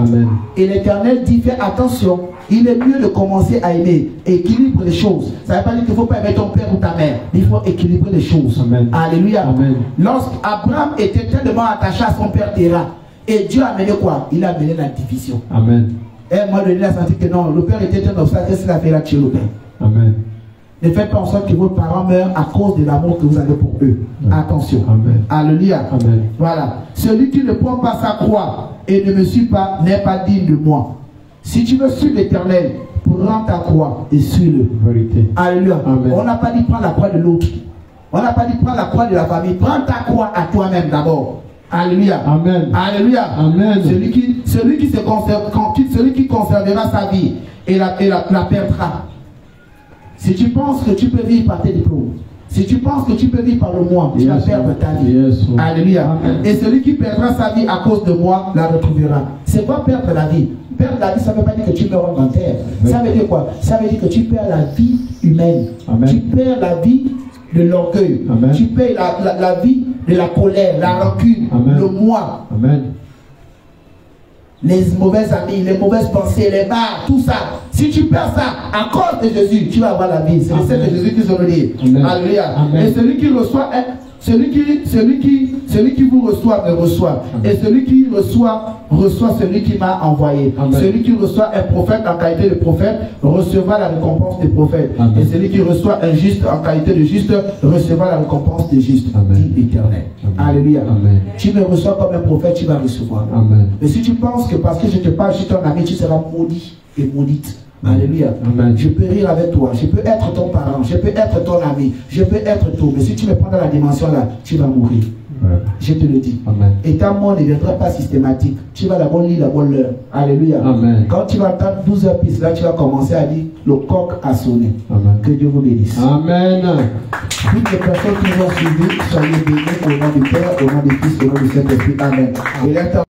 Et l'Éternel dit, fais attention. Il est mieux de commencer à aimer. Équilibre les choses. Ça ne veut pas dire qu'il ne faut pas aimer ton père ou ta mère. Il faut équilibrer les choses. Amen. Alléluia. Lorsqu'Abraham était tellement attaché à son père Terah, et Dieu a amené quoi? Il a amené la division. Amen. Et à un moment donné, il a senti que non, le père était un obstacle, c'est la fait la tuer le père. Amen. Ne faites pas en sorte que vos parents meurent à cause de l'amour que vous avez pour eux. Amen. Attention. Amen. Alléluia. Amen. Voilà. Celui qui ne prend pas sa croix et ne me suit pas n'est pas digne de moi. Si tu veux suivre l'Éternel, prends ta croix et suis-le. Alléluia. Amen. On n'a pas dit prends la croix de l'autre. On n'a pas dit prends la croix de la famille. Prends ta croix à toi-même d'abord. Alléluia. Amen. Alléluia. Amen. Celui qui conservera sa vie et la perdra. Si tu penses que tu peux vivre par tes diplômes, si tu penses que tu peux vivre par le moi, tu vas perdre ta vie. Alléluia. Et celui qui perdra sa vie à cause de moi la retrouvera. C'est quoi perdre la vie? Perdre la vie, ça ne veut pas dire que tu meurs en enfer. Ça veut dire quoi? Ça veut dire que tu perds la vie humaine. Amen. Tu perds la vie de l'orgueil. Tu perds la vie de la colère, la rancune, le moi. Amen. Les mauvais amis, les mauvaises pensées, les bars, tout ça. Si tu perds ça à cause de Jésus, tu vas avoir la vie. C'est le Seigneur de Jésus qui se le dit. Alléluia. Et celui qui reçoit, celui qui vous reçoit me reçoit. Et celui qui reçoit celui qui m'a envoyé. Amen. Celui qui reçoit un prophète en qualité de prophète recevra la récompense des prophètes. Amen. Et celui qui reçoit un juste en qualité de juste recevra la récompense des justes. Dit l'Éternel. Alléluia. Amen. Tu me reçois comme un prophète, tu vas recevoir. Amen. Mais si tu penses que parce que je te parle, je suis ton ami, tu seras maudit et maudite. Alléluia. Amen. Je peux rire avec toi, je peux être ton parent, je peux être ton ami, je peux être tout. Mais si tu me prends dans la dimension là, tu vas mourir. Ouais. Je te le dis. Amen. Et ta mort ne viendra pas systématique. Tu vas d'abord lire la bonne heure. Alléluia. Amen. Quand tu vas attendre 12 heures plus, là tu vas commencer à dire le coq a sonné. Amen. Que Dieu vous bénisse. Amen. Toutes les personnes qui vont suivre, soyez bénis au nom du Père, au nom du Fils, au nom du Saint-Esprit. Amen. Et